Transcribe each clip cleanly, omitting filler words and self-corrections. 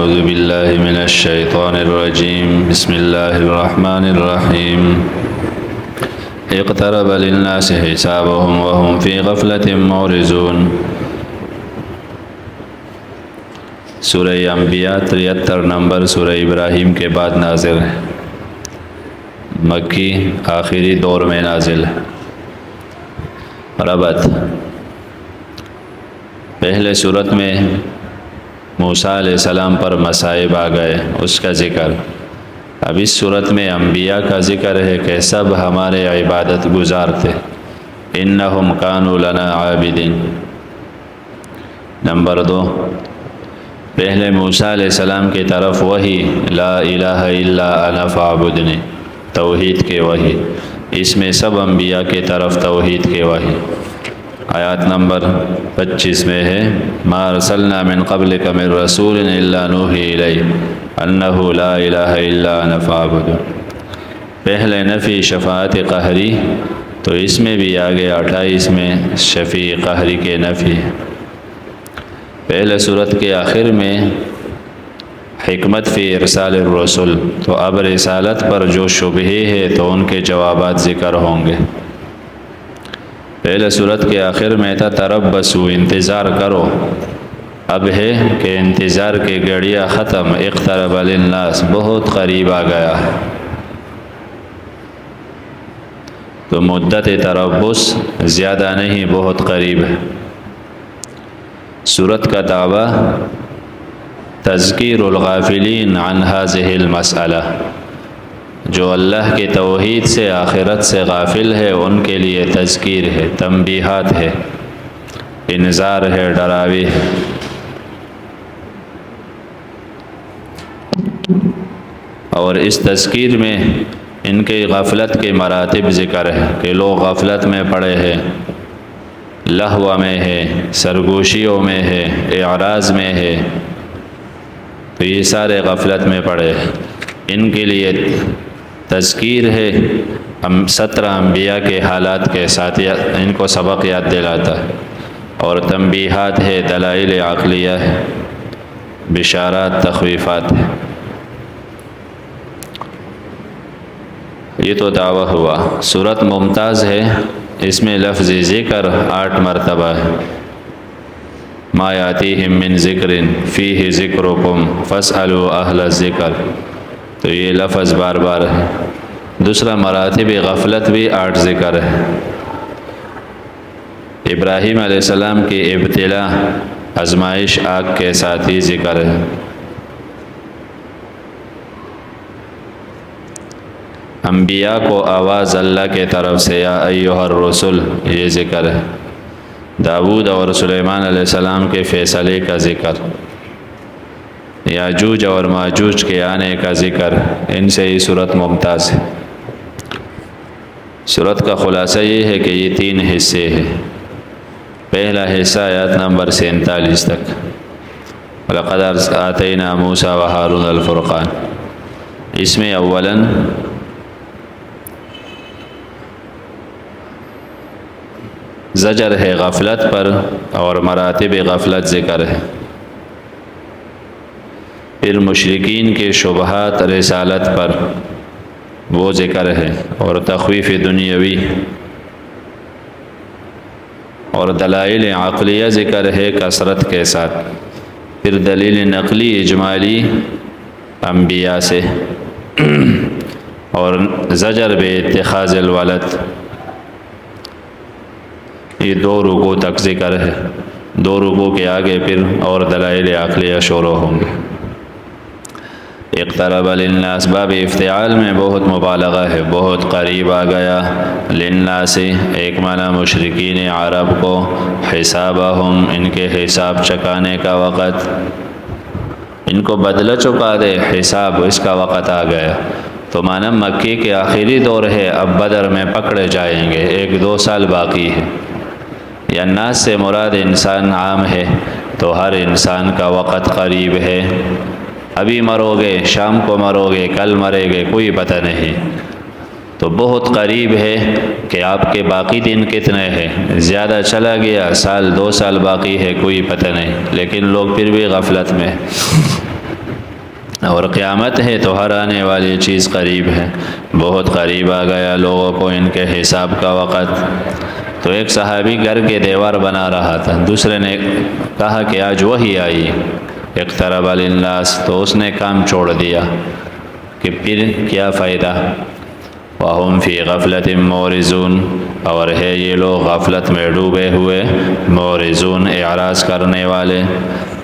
أعوذ بالله من الشيطان الرجيم بسم الله الرحمن الرحيم اقترب للناس حسابهم وهم في غفلة معرضون۔ سورہ انبیاء 73 نمبر سورہ ابراہیم کے بعد نازل ہے، مکی آخری دور میں نازل ہے۔ ربط: پہلے صورت میں موسیٰ علیہ السلام پر مصائب آ گئے، اس کا ذکر۔ اب اس صورت میں انبیاء کا ذکر ہے کہ سب ہمارے عبادت گزار تھے، انہم کانوا لنا عابدین۔ نمبر 2، پہلے موسیٰ علیہ السلام کی طرف وحی لا الہ الا انا فاعبدنی، توحید کے وحی، اس میں سب انبیاء کی طرف توحید کے وحی۔ آیات نمبر 25 میں ہے ما ارسلنا من قبلک من رسول الا نوحی الیہ انہ لا الہ الا انا فاعبدون۔ پہلے نفی شفاعت قہری، تو اس میں بھی آگے 28 میں شفیع قہری کے نفی ہے۔ پہلے صورت کے آخر میں حکمت فی ارسال الرسل، تو اب رسالت پر جو شبہے ہے تو ان کے جوابات ذکر ہوں گے۔ پہلے صورت کے آخر میں تھا تربصوا، انتظار کرو، اب ہے کہ انتظار کی گھڑیاں ختم، اقترب للناس، بہت قریب آ گیا ہے۔ تو مدت تربص زیادہ نہیں، بہت قریب ہے۔ سورت کا دعویٰ تذکیر الغافلین عن هذه المسئلہ، جو اللہ کی توحید سے، آخرت سے غافل ہے ان کے لیے تذکیر ہے، تنبیہات ہے، انذار ہے، ڈراوی ہے۔ اور اس تذکیر میں ان کی غفلت کے مراتب ذکر ہے کہ لوگ غفلت میں پڑے ہیں، لہو میں ہے، سرگوشیوں میں ہے، اعراض میں ہے، تو یہ سارے غفلت میں پڑے ہیں۔ ان کے لیے تذکیر ہے، 17 انبیاء کے حالات کے ساتھ ان کو سبق یاد دلاتا ہے، اور تنبیہات ہے، دلائل عقلیہ ہے، بشارات، تخویفات ہے۔ یہ تو دعویٰ ہوا۔ صورت ممتاز ہے، اس میں لفظ ذکر 8 مرتبہ ہے۔ ما یاتیہم من ذکر فیہ ذکرکم فاسألوا اہل الذکر، تو یہ لفظ بار بار ہے۔ دوسرا مراتب غفلت بھی 8 ذکر ہے۔ ابراہیم علیہ السلام کی ابتلا، آزمائش آگ کے ساتھ ہی ذکر ہے۔ انبیاء کو آواز اللہ کے طرف سے یا ایھا الرسل، یہ ذکر ہے۔ داؤد اور سلیمان علیہ السلام کے فیصلے کا ذکر، یاجوج اور ماجوج کے آنے کا ذکر، ان سے یہ صورت ممتاز ہے۔ صورت کا خلاصہ یہ ہے کہ یہ 3 حصے ہیں۔ پہلا حصہ آیات نمبر 47 تک، وَلَقَدْ آتَيْنَا مُوسَىٰ وَهَارُونَ الْفُرْقَانَ، اس میں اولاً زجر ہے غفلت پر اور مراتب غفلت ذکر ہے۔ پھر مشرکین کے شبہات رسالت پر، وہ ذکر ہے، اور تخویف دنیاوی اور دلائل عقلیہ ذکر ہے کثرت کے ساتھ۔ پھر دلیل نقلی اجمالی انبیاء سے، اور زجر بے اتخاذ الولد، یہ 2 رکوع تک ذکر ہے۔ 2 رکوع کے آگے پھر اور دلائل عقلیہ شروع ہوں گے۔ اقترب للناس، باب افتعال میں بہت مبالغہ ہے، بہت قریب آ گیا۔ للناس ایک معنی مشرکین عرب کو، حسابہم، ان کے حساب چکانے کا وقت، ان کو بدلہ چکا دے حساب، اس کا وقت آ گیا۔ تو معنی مکی کے آخری دور ہے، اب بدر میں پکڑے جائیں گے، 1-2 سال باقی ہے۔ یا ناس سے مراد انسان عام ہے، تو ہر انسان کا وقت قریب ہے۔ ابھی مرو گے، شام کو مرو گے، کل مرے گے، کوئی پتہ نہیں۔ تو بہت قریب ہے کہ آپ کے باقی دن کتنے ہیں، زیادہ چلا گیا، 1-2 سال باقی ہے، کوئی پتہ نہیں، لیکن لوگ پھر بھی غفلت میں۔ اور قیامت ہے تو ہر آنے والی چیز قریب ہے، بہت قریب آ گیا لوگوں کو ان کے حساب کا وقت۔ تو ایک صحابی گھر کے دیوار بنا رہا تھا، دوسرے نے کہا کہ آج وہی آئی اقترب للناس، تو اس نے کام چھوڑ دیا کہ پھر کیا فائدہ۔ وَهُمْ فِي غَفْلَةٍ مُعْرِضُونَ، اور ہے یہ لوگ غفلت میں ڈوبے ہوئے، معرضون اعراض کرنے والے۔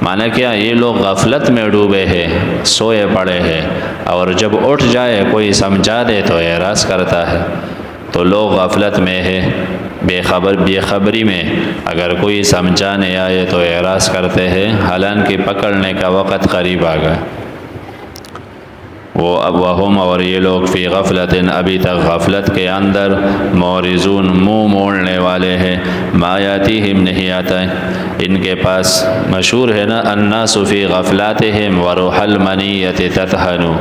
معنی کیا، یہ لوگ غفلت میں ڈوبے ہیں، سوئے پڑے ہیں، اور جب اٹھ جائے کوئی سمجھا دے تو اعراض کرتا ہے۔ تو لوگ غفلت میں ہے، بے خبری میں، اگر کوئی سمجھانے آئے تو اعراض کرتے ہیں، حالانکہ پکڑنے کا وقت قریب آ گیا۔ وہم، اور یہ لوگ فی غفلت، ابھی تک غفلت کے اندر، معرضون، منہ موڑنے والے ہیں، ما یاتیہم، نہیں آتا ہے ان کے پاس۔ مشہور ہے نا، الناس فی غفلاتہم وروح المنیۃ تطحن،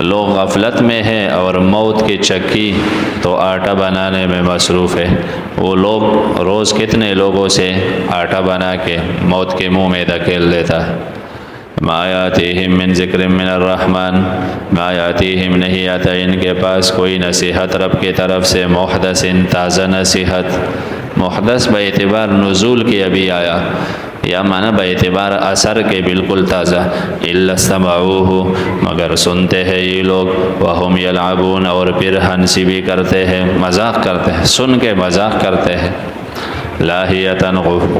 لوگ غفلت میں ہیں اور موت کی چکی تو آٹا بنانے میں مصروف ہے۔ وہ لوگ روز کتنے لوگوں سے آٹا بنا کے موت کے منہ میں دھکیل دیتا ہے۔ ما یاتیہم من ذکر من الرحمن، ما یاتیہم، نہیں آتا ان کے پاس کوئی نصیحت رب کی طرف سے، محدث، تازہ نصیحت۔ محدث بے اعتبار نزول کی ابھی آیا، یا معنی بے اعتبار اثر کے بالکل تازہ۔ الا استمعوہ، مگر سنتے ہیں یہ لوگ، وہم یلعبون، اور پھر ہنسی بھی کرتے ہیں، مذاق کرتے ہیں، سن کے مذاق کرتے ہیں۔ لاہیتاً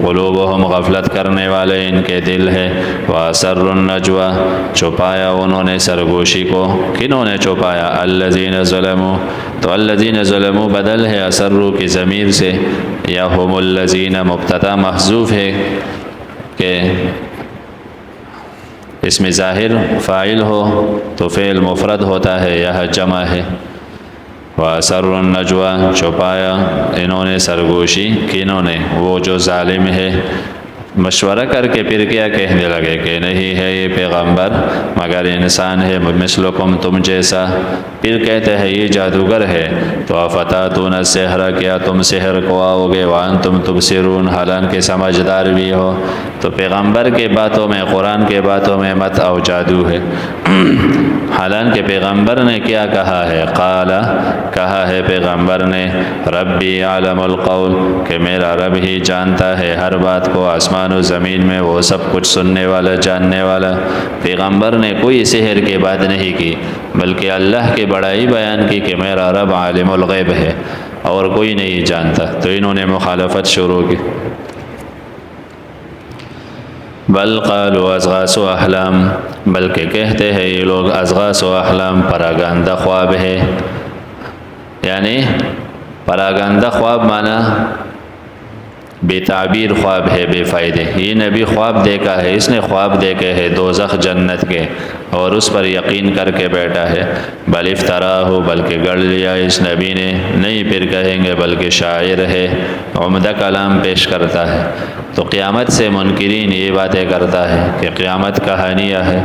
قلوبہم، غفلت کرنے والے ان کے دل ہے۔ واسروا النجوى، چھپایا انہوں نے سرگوشی کو، کنہوں نے چھپایا؟ الذین ظلموا، تو الذین ظلموا بدل ہے اسروا کی ضمیر سے، یا ہم الذین مبتدا محذوف ہے کہ اس میں ظاہر فاعل ہو تو فعل مفرد ہوتا ہے، یہ جمع ہے۔ وَأَسَرُّوا النَّجْوَى، چھپایا انہوں نے سرگوشی، کنہوں نے؟ وہ جو ظالم ہے، مشورہ کر کے پھر کیا کہنے لگے کہ نہیں ہے یہ پیغمبر مگر انسان ہے، مثلکم، تم جیسا۔ پھر کہتے ہیں یہ جادوگر ہے۔ تو افتاتون السحر، کیا تم سحر کو آؤ گے، وانتم تبصرون، حالانکہ سمجھدار بھی ہو۔ تو پیغمبر کے باتوں میں، قرآن کے باتوں میں مت آؤ، جادو ہے۔ حالانکہ پیغمبر نے کیا کہا ہے؟ قال، کہا ہے پیغمبر نے، ربی عالم القول، کہ میرا رب ہی جانتا ہے ہر بات کو، آسمان و زمین میں وہ سب کچھ سننے والا، جاننے والا۔ پیغمبر نے کوئی سحر کی بات نہیں کی، بلکہ اللہ کی بڑائی بیان کی کہ میرا رب عالم الغیب ہے اور کوئی نہیں جانتا۔ تو انہوں نے مخالفت شروع کی۔ بل قالوا اضغاث احلام، بلکہ کہتے ہیں یہ لوگ اضغاث و احلام، پراگندہ خواب ہے۔ یعنی پراگندہ خواب مانا بے تعبیر خواب ہے، بے فائدے۔ یہ نبی خواب دیکھا ہے، اس نے خواب دیکھے ہے دوزخ جنت کے، اور اس پر یقین کر کے بیٹھا ہے۔ بل افتراہ، بلکہ گڑھ لیا اس نبی نے، نہیں پھر کہیں گے بلکہ شاعر ہے، عمدہ کلام پیش کرتا ہے۔ تو قیامت سے منکرین یہ باتیں کرتا ہے کہ قیامت کہانیاں ہے۔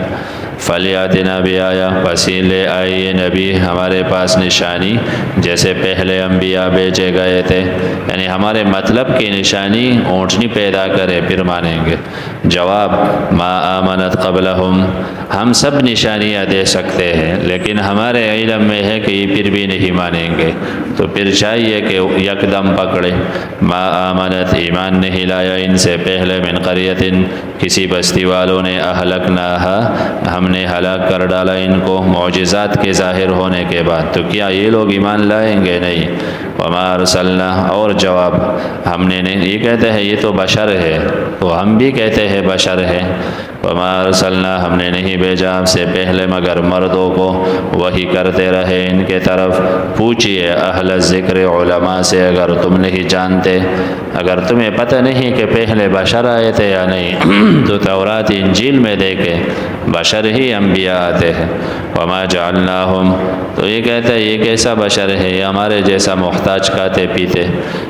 فلیاتنا بآیا، پس لے آئیے نبی ہمارے پاس نشانی، جیسے پہلے انبیاء بھیجے گئے تھے، یعنی ہمارے مطلب کی نشانی اونٹنی پیدا کرے پھر مانیں گے۔ جواب، ما آمنت قبلہم، ہم سب نشانیاں دے سکتے ہیں لیکن ہمارے علم میں ہے کہ یہ پھر بھی نہیں مانیں گے، تو پھر چاہیے کہ یکدم پکڑے۔ ما آمنت، ایمان نہیں لایا ان سے پہلے، من قریۃ، کسی بستی والوں نے، اہلکناہا، ہم نے ہلاک کر ڈالا ان کو، معجزات کے ظاہر ہونے کے بعد۔ تو کیا یہ لوگ ایمان لائیں گے؟ نہیں۔ وما ارسلنا، اور جواب ہم نے نہیں، یہ کہتے ہیں یہ تو بشر ہے، تو ہم بھی کہتے ہیں بشر ہے۔ وما ارسلنا، ہم نے نہیں بھیجا آپ سے پہلے مگر مردوں کو، وہی کرتے رہے ان کے طرف۔ پوچھئے اہل ذکر، علماء سے، اگر تم نہیں جانتے، اگر تمہیں پتہ نہیں کہ پہلے بشر آئے تھے یا نہیں، تو تورات انجیل میں دیکھے بشر ہی انبیاء آتے ہیں۔ وما جعلناہم، تو یہ کہتا ہے یہ کیسا بشر ہے، یہ ہمارے جیسا محتاج کھاتے پیتے،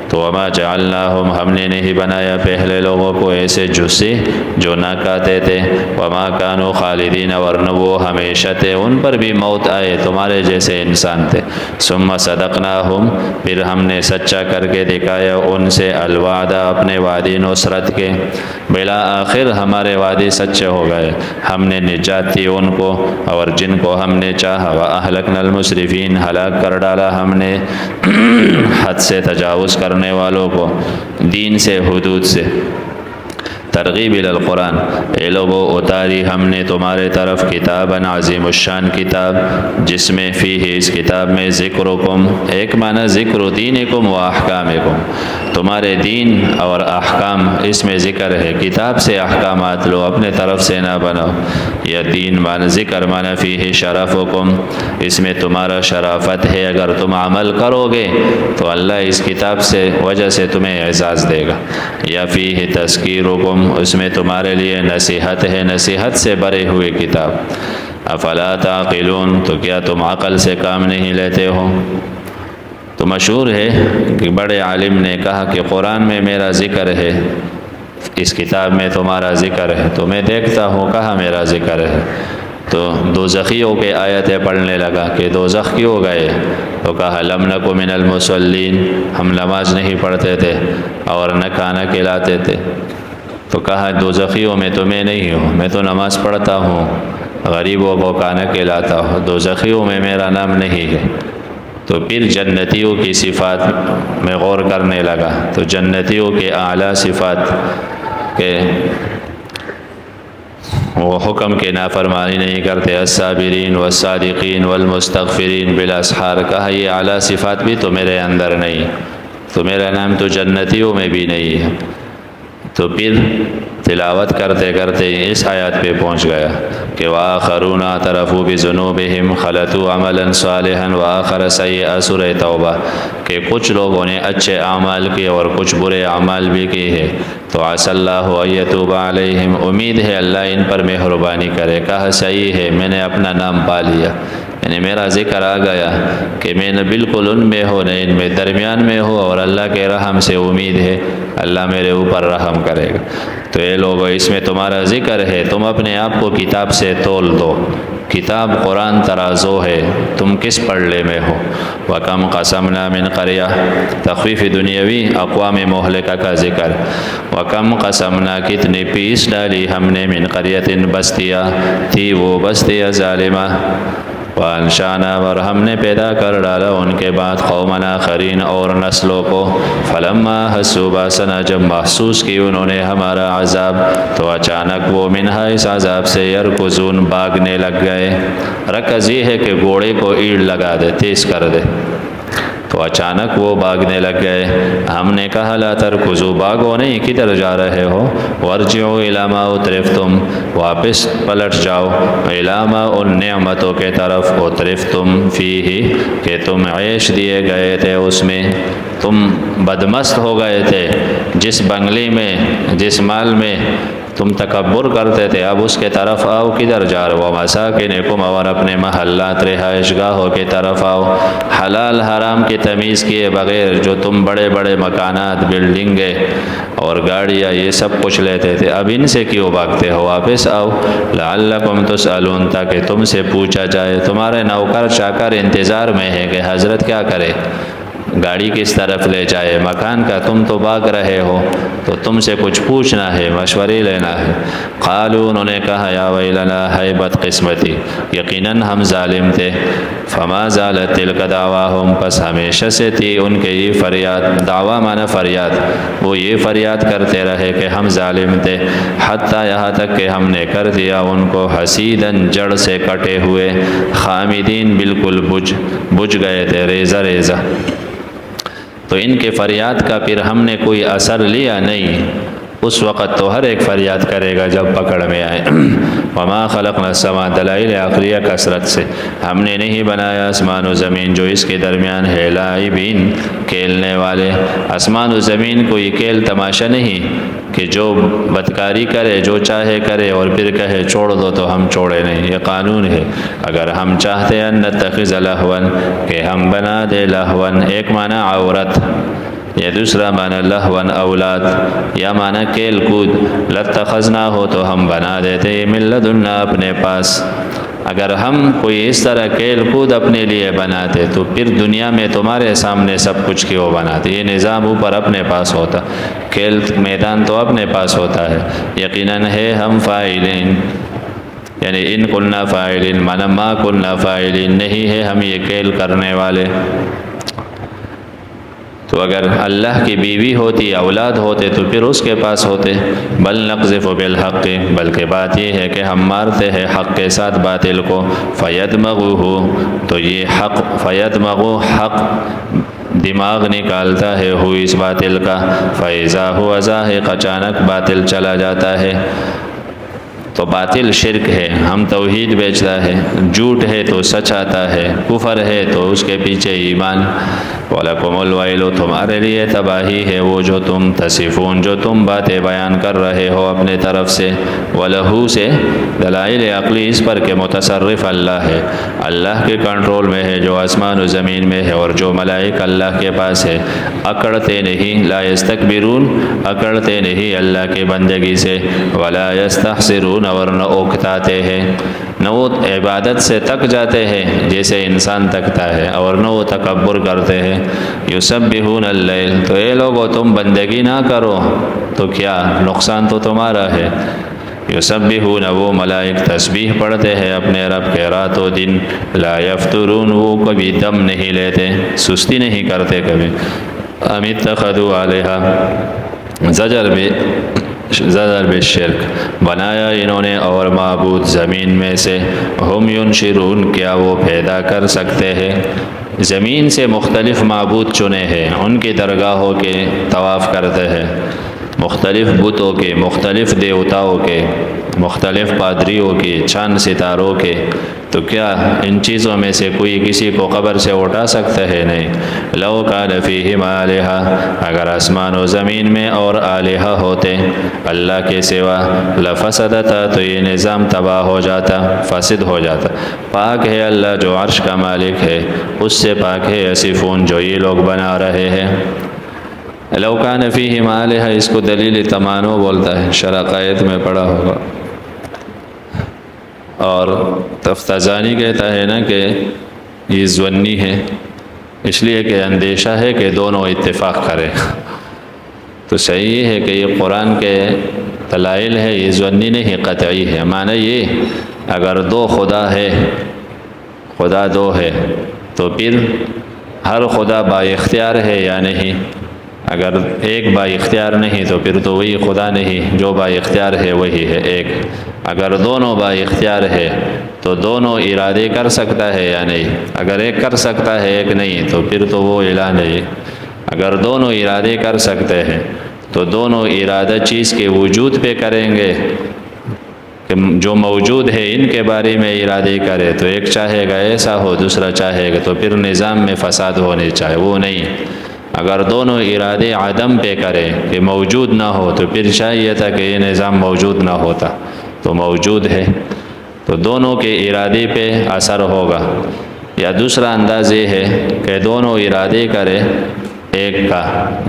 تو وما جعلناہم، ہم نے نہیں بنایا پہلے لوگوں کو ایسے جوسے جو نہ کھاتے تھے، وما کانوا خالدین، ورنہ وہ ہمیشہ تھے، ان پر بھی موت آئے، تمہارے جیسے انسان تھے، ثم صدقناہم، پھر ہم نے سچا کر کے دکھایا ان سے الوعدہ، اپنے وعدے نصرت کے، بالآخر ہمارے وعدے سچے ہو گئے، ہم نے نجات دی ان کو، اور جن کو ہم نے چاہا، وَأَهْلَكْنَا الْمُسْرِفِينَ، ہلاک کر ڈالا ہم نے حد سے تجاوز کرنے والوں کو، دین سے، حدود سے۔ ترغیب الی القرآن، اے لوگو اتاری ہم نے تمہارے طرف کتاباً عظیم الشان کتاب، جس میں فیہ، اس کتاب میں ذکرکم، ایک معنی ذکر دینکم و احکامکم، تمہارے دین اور احکام اس میں ذکر ہے، کتاب سے احکامات لو، اپنے طرف سے نہ بناؤ، یا دین معنی ذکر معنی فیہ شرفکم، اس میں تمہارا شرافت ہے، اگر تم عمل کرو گے تو اللہ اس کتاب سے وجہ سے تمہیں اعزاز دے گا، یا فیہ تذکیرکم، اس میں تمہارے لیے نصیحت ہے، نصیحت سے بھرے ہوئے کتاب، افلا تعقلون، تو کیا تم عقل سے کام نہیں لیتے ہو؟ تو مشہور ہے کہ بڑے عالم نے کہا کہ قرآن میں میرا ذکر ہے، اس کتاب میں تمہارا ذکر ہے، تو میں دیکھتا ہوں کہاں میرا ذکر ہے، تو دوزخیوں کے آیتیں پڑھنے لگا کہ دوزخ کیوں گئے، تو کہا لم نک من المصلین، ہم نماز نہیں پڑھتے تھے اور نہ کھانا کھلاتے تھے، تو کہا دوزخیوں میں تو میں نہیں ہوں، میں تو نماز پڑھتا ہوں، غریبوں کو کھانا کھلاتا ہوں، دوزخیوں میں میرا نام نہیں ہے۔ تو پھر جنتیوں کی صفات میں غور کرنے لگا، تو جنتیوں کے اعلیٰ صفات کہ وہ حکم کے نافرمانی نہیں کرتے، الصابرین والصادقین والمستغفرین بالاسحار، کہا یہ اعلیٰ صفات بھی تو میرے اندر نہیں، تو میرا نام تو جنتیوں میں بھی نہیں ہے۔ تو پھر تلاوت کرتے کرتے اس آیات پہ پہنچ گیا کہ وآخرون اعترفوا بذنوبہم خلطوا عملا صالحا وآخر سیئا، سورہ توبہ، کہ کچھ لوگوں نے اچھے اعمال کیے اور کچھ برے اعمال بھی کیے ہیں، تو عسى اللہ ان یتوب علیہم، امید ہے اللہ ان پر مہربانی کرے، کہا صحیح ہے، میں نے اپنا نام پا لیا، یعنی میرا ذکر آ گیا کہ میں نے بالکل ان میں ہو نہ ان میں، درمیان میں ہو، اور اللہ کے رحم سے امید ہے اللہ میرے اوپر رحم کرے گا۔ تو اے لوگو اس میں تمہارا ذکر ہے، تم اپنے آپ کو کتاب سے تول دو، کتاب قرآن ترازو ہے، تم کس پڑھے میں ہو۔ وَكَمْ قَسَمْنَا مِنْ قَرْيَةٍ، تخفیف دنیاوی اقوام مہلکہ کا ذکر، وَكَمْ قَسَمْنَا، کتنی پیس ڈالی ہم نے، مِنْ قَرْيَةٍ بستیاں تھی وہ بستیاں ظالمہ، وَأَنشَأْنَا، اور ہم نے پیدا کر ڈالا ان کے بعد قومًا آخرین، اور نسلوں کو، فَلَمَّا أَحَسُّوا بَأْسَنَا، جب محسوس کی انہوں نے ہمارا عذاب، تو اچانک وہ منہا، اس عذاب سے، یرکضون، بھاگنے لگ گئے۔ رکض یہ ہے کہ گھوڑے کو ایڑ لگا دے، تیز کر دے، تو اچانک وہ بھاگنے لگ گئے۔ ہم نے کہا لا ترکضوا، بھاگو نہیں، کدھر جا رہے ہو، وارجعوا الی ما اترفتم، واپس پلٹ جاؤ، الی ما، ان نعمتوں کے طرف، اترفتم فیہ، کہ تم عیش دیے گئے تھے اس میں، تم بدمست ہو گئے تھے، جس بنگلے میں، جس مال میں تم تکبر کرتے تھے، اب اس کے طرف آؤ، کدھر جا رہے ہو، مساکنکم، اور اپنے محلات، رہائش گاہوں کی طرف آؤ، حلال حرام کی تمیز کیے بغیر جو تم بڑے بڑے مکانات، بلڈنگیں اور گاڑیاں یہ سب کچھ لیتے تھے، اب ان سے کیوں بھاگتے ہو، واپس آؤ، لعلکم تسألون، تاکہ تم سے پوچھا جائے، تمہارے نوکر چاکر انتظار میں ہے کہ حضرت کیا کرے، گاڑی کس طرف لے جائے، مکان کا، تم تو بھاگ رہے ہو، تو تم سے کچھ پوچھنا ہے، مشورے لینا ہے۔ قالوا، انہوں نے کہا یا ویلنا، ہے بد قسمتی، یقیناً ہم ظالم تھے، فما زالت تلک دعواہم، پس ہمیشہ سے تھی ان کے یہ فریاد، دعویٰ معنی فریاد، وہ یہ فریاد کرتے رہے کہ ہم ظالم تھے، حتیٰ یہاں تک کہ ہم نے کر دیا ان کو حسیداً، جڑ سے کٹے ہوئے، خامدین، بالکل بجھ گئے تھے، ریزہ ریزہ۔ تو ان کے فریاد کا پھر ہم نے کوئی اثر لیا نہیں، اس وقت تو ہر ایک فریاد کرے گا جب پکڑ میں آئے۔ وما خلقنا السماء، دلائل عقلیہ کثرت سے، ہم نے نہیں بنایا آسمان و زمین جو اس کے درمیان ہے، لاعبین، کھیلنے والے۔ آسمان و زمین کوئی کھیل تماشا نہیں کہ جو بدکاری کرے جو چاہے کرے اور پھر کہے چھوڑ دو تو ہم چھوڑے نہیں، یہ قانون ہے۔ اگر ہم چاہتے ہیں نتخذ لہوا، کہ ہم بنا دے لہوا، ایک معنی عورت، یہ دوسرا معنی لہون اولاد، یا معنی کھیل کود، لاتخذنا ہو تو ہم بنا دیتے من لدنا اپنے پاس۔ اگر ہم کوئی اس طرح کھیل کود اپنے لیے بناتے تو پھر دنیا میں تمہارے سامنے سب کچھ کیوں بناتے؟ یہ نظام اوپر اپنے پاس ہوتا، کھیل میدان تو اپنے پاس ہوتا ہے۔ یقیناً ہے ہم فاعلین، یعنی ان کننا فاعلین، معنی ما کننا فاعلین، نہیں ہے ہم یہ کھیل کرنے والے۔ تو اگر اللہ کی بیوی ہوتی، اولاد ہوتے تو پھر اس کے پاس ہوتے۔ بل نقذف بالحق، بلکہ بات یہ ہے کہ ہم مارتے ہیں حق کے ساتھ باطل کو، فیدمغوہ، تو یہ حق، فیدمغوہ، حق دماغ نکالتا ہے ہو اس باطل کا، فاذا هو زاهق، اچانک باطل چلا جاتا ہے۔ تو باطل شرک ہے، ہم توحید بیچتا ہے، جھوٹ ہے تو سچ آتا ہے، کفر ہے تو اس کے پیچھے ایمان۔ وَلَكُمُ الْوَيْلُ، تمہارے لیے تباہی ہے وہ جو تم تصفون، جو تم باتیں بیان کر رہے ہو اپنے طرف سے۔ وَلَهُ سے دلائل عقلی اس پر کہ متصرف اللہ ہے، اللہ کے کنٹرول میں ہے جو آسمان و زمین میں ہے، اور جو ملائک اللہ کے پاس ہے، اکڑتے نہیں، لا یستکبرون، اکڑتے نہیں اللہ کی بندگی سے، ولا یستحسرون، اور نہ اوکتاتے ہیں، نہ وہ عبادت سے تک جاتے ہیں جیسے انسان تکتا ہے، اور نہ وہ تکبر کرتے ہیں۔ یسبحون اللیل، تو اے لوگو تم بندگی نہ کرو تو کیا نقصان تو تمہارا ہے۔ یسبحون، وہ ملائک تسبیح پڑھتے ہیں اپنے رب کے رات و دن، لا یفترون، وہ کبھی دم نہیں لیتے، سستی نہیں کرتے کبھی۔ ام اتخذوا آلہۃ، زجر بالشرک، بنایا انہوں نے اور معبود زمین میں سے، ہم ینشرون، کیا وہ پیدا کر سکتے ہیں؟ زمین سے مختلف معبود چنے ہیں، ان کی درگاہوں کے طواف کرتے ہیں، مختلف بتوں کے، مختلف دیوتاؤں کے، مختلف پادریوں کے، چاند ستاروں کے، تو کیا ان چیزوں میں سے کوئی کسی کو قبر سے اٹھا سکتا ہے؟ نہیں۔ لو کان فیہما آلہۃ، اگر آسمان و زمین میں اور آلہہ ہوتے اللہ کے سوا، لفسدتا، تو یہ نظام تباہ ہو جاتا، فاسد ہو جاتا۔ پاک ہے اللہ جو عرش کا مالک ہے، اس سے پاک ہے یصفون، جو یہ لوگ بنا رہے ہیں۔ لو کان فیہما آلہۃ، اس کو دلیل تمانو بولتا ہے، شرح قائد میں پڑھا ہوگا۔ اور تفتازانی کہتا ہے نا کہ یہ ظنی ہے، اس لیے کہ اندیشہ ہے کہ دونوں اتفاق کریں۔ تو صحیح ہے کہ یہ قرآن کے دلائل ہے، یہ ظنی نہیں قطعی ہے۔ معنی یہ، اگر دو خدا ہے، خدا دو ہے، تو پھر ہر خدا با اختیار ہے یا نہیں؟ اگر ایک با اختیار نہیں تو پھر تو وہی خدا نہیں، جو با اختیار ہے وہی ہے ایک۔ اگر دونوں با اختیار ہے تو دونوں ارادے کر سکتا ہے یا نہیں؟ اگر ایک کر سکتا ہے ایک نہیں تو پھر تو وہ الہ نہیں۔ اگر دونوں ارادے کر سکتے ہیں تو دونوں ارادہ چیز کے وجود پہ کریں گے، کہ جو موجود ہے ان کے بارے میں ارادے کرے، تو ایک چاہے گا ایسا ہو، دوسرا چاہے گا، تو پھر نظام میں فساد ہونے چاہے، وہ نہیں۔ اگر دونوں ارادے عدم پہ کرے کہ موجود نہ ہو، تو پھر چاہیے تھا کہ یہ نظام موجود نہ ہوتا، تو موجود ہے، تو دونوں کے ارادے پہ اثر ہوگا۔ یا دوسرا انداز یہ ہے کہ دونوں ارادے کرے ایک کا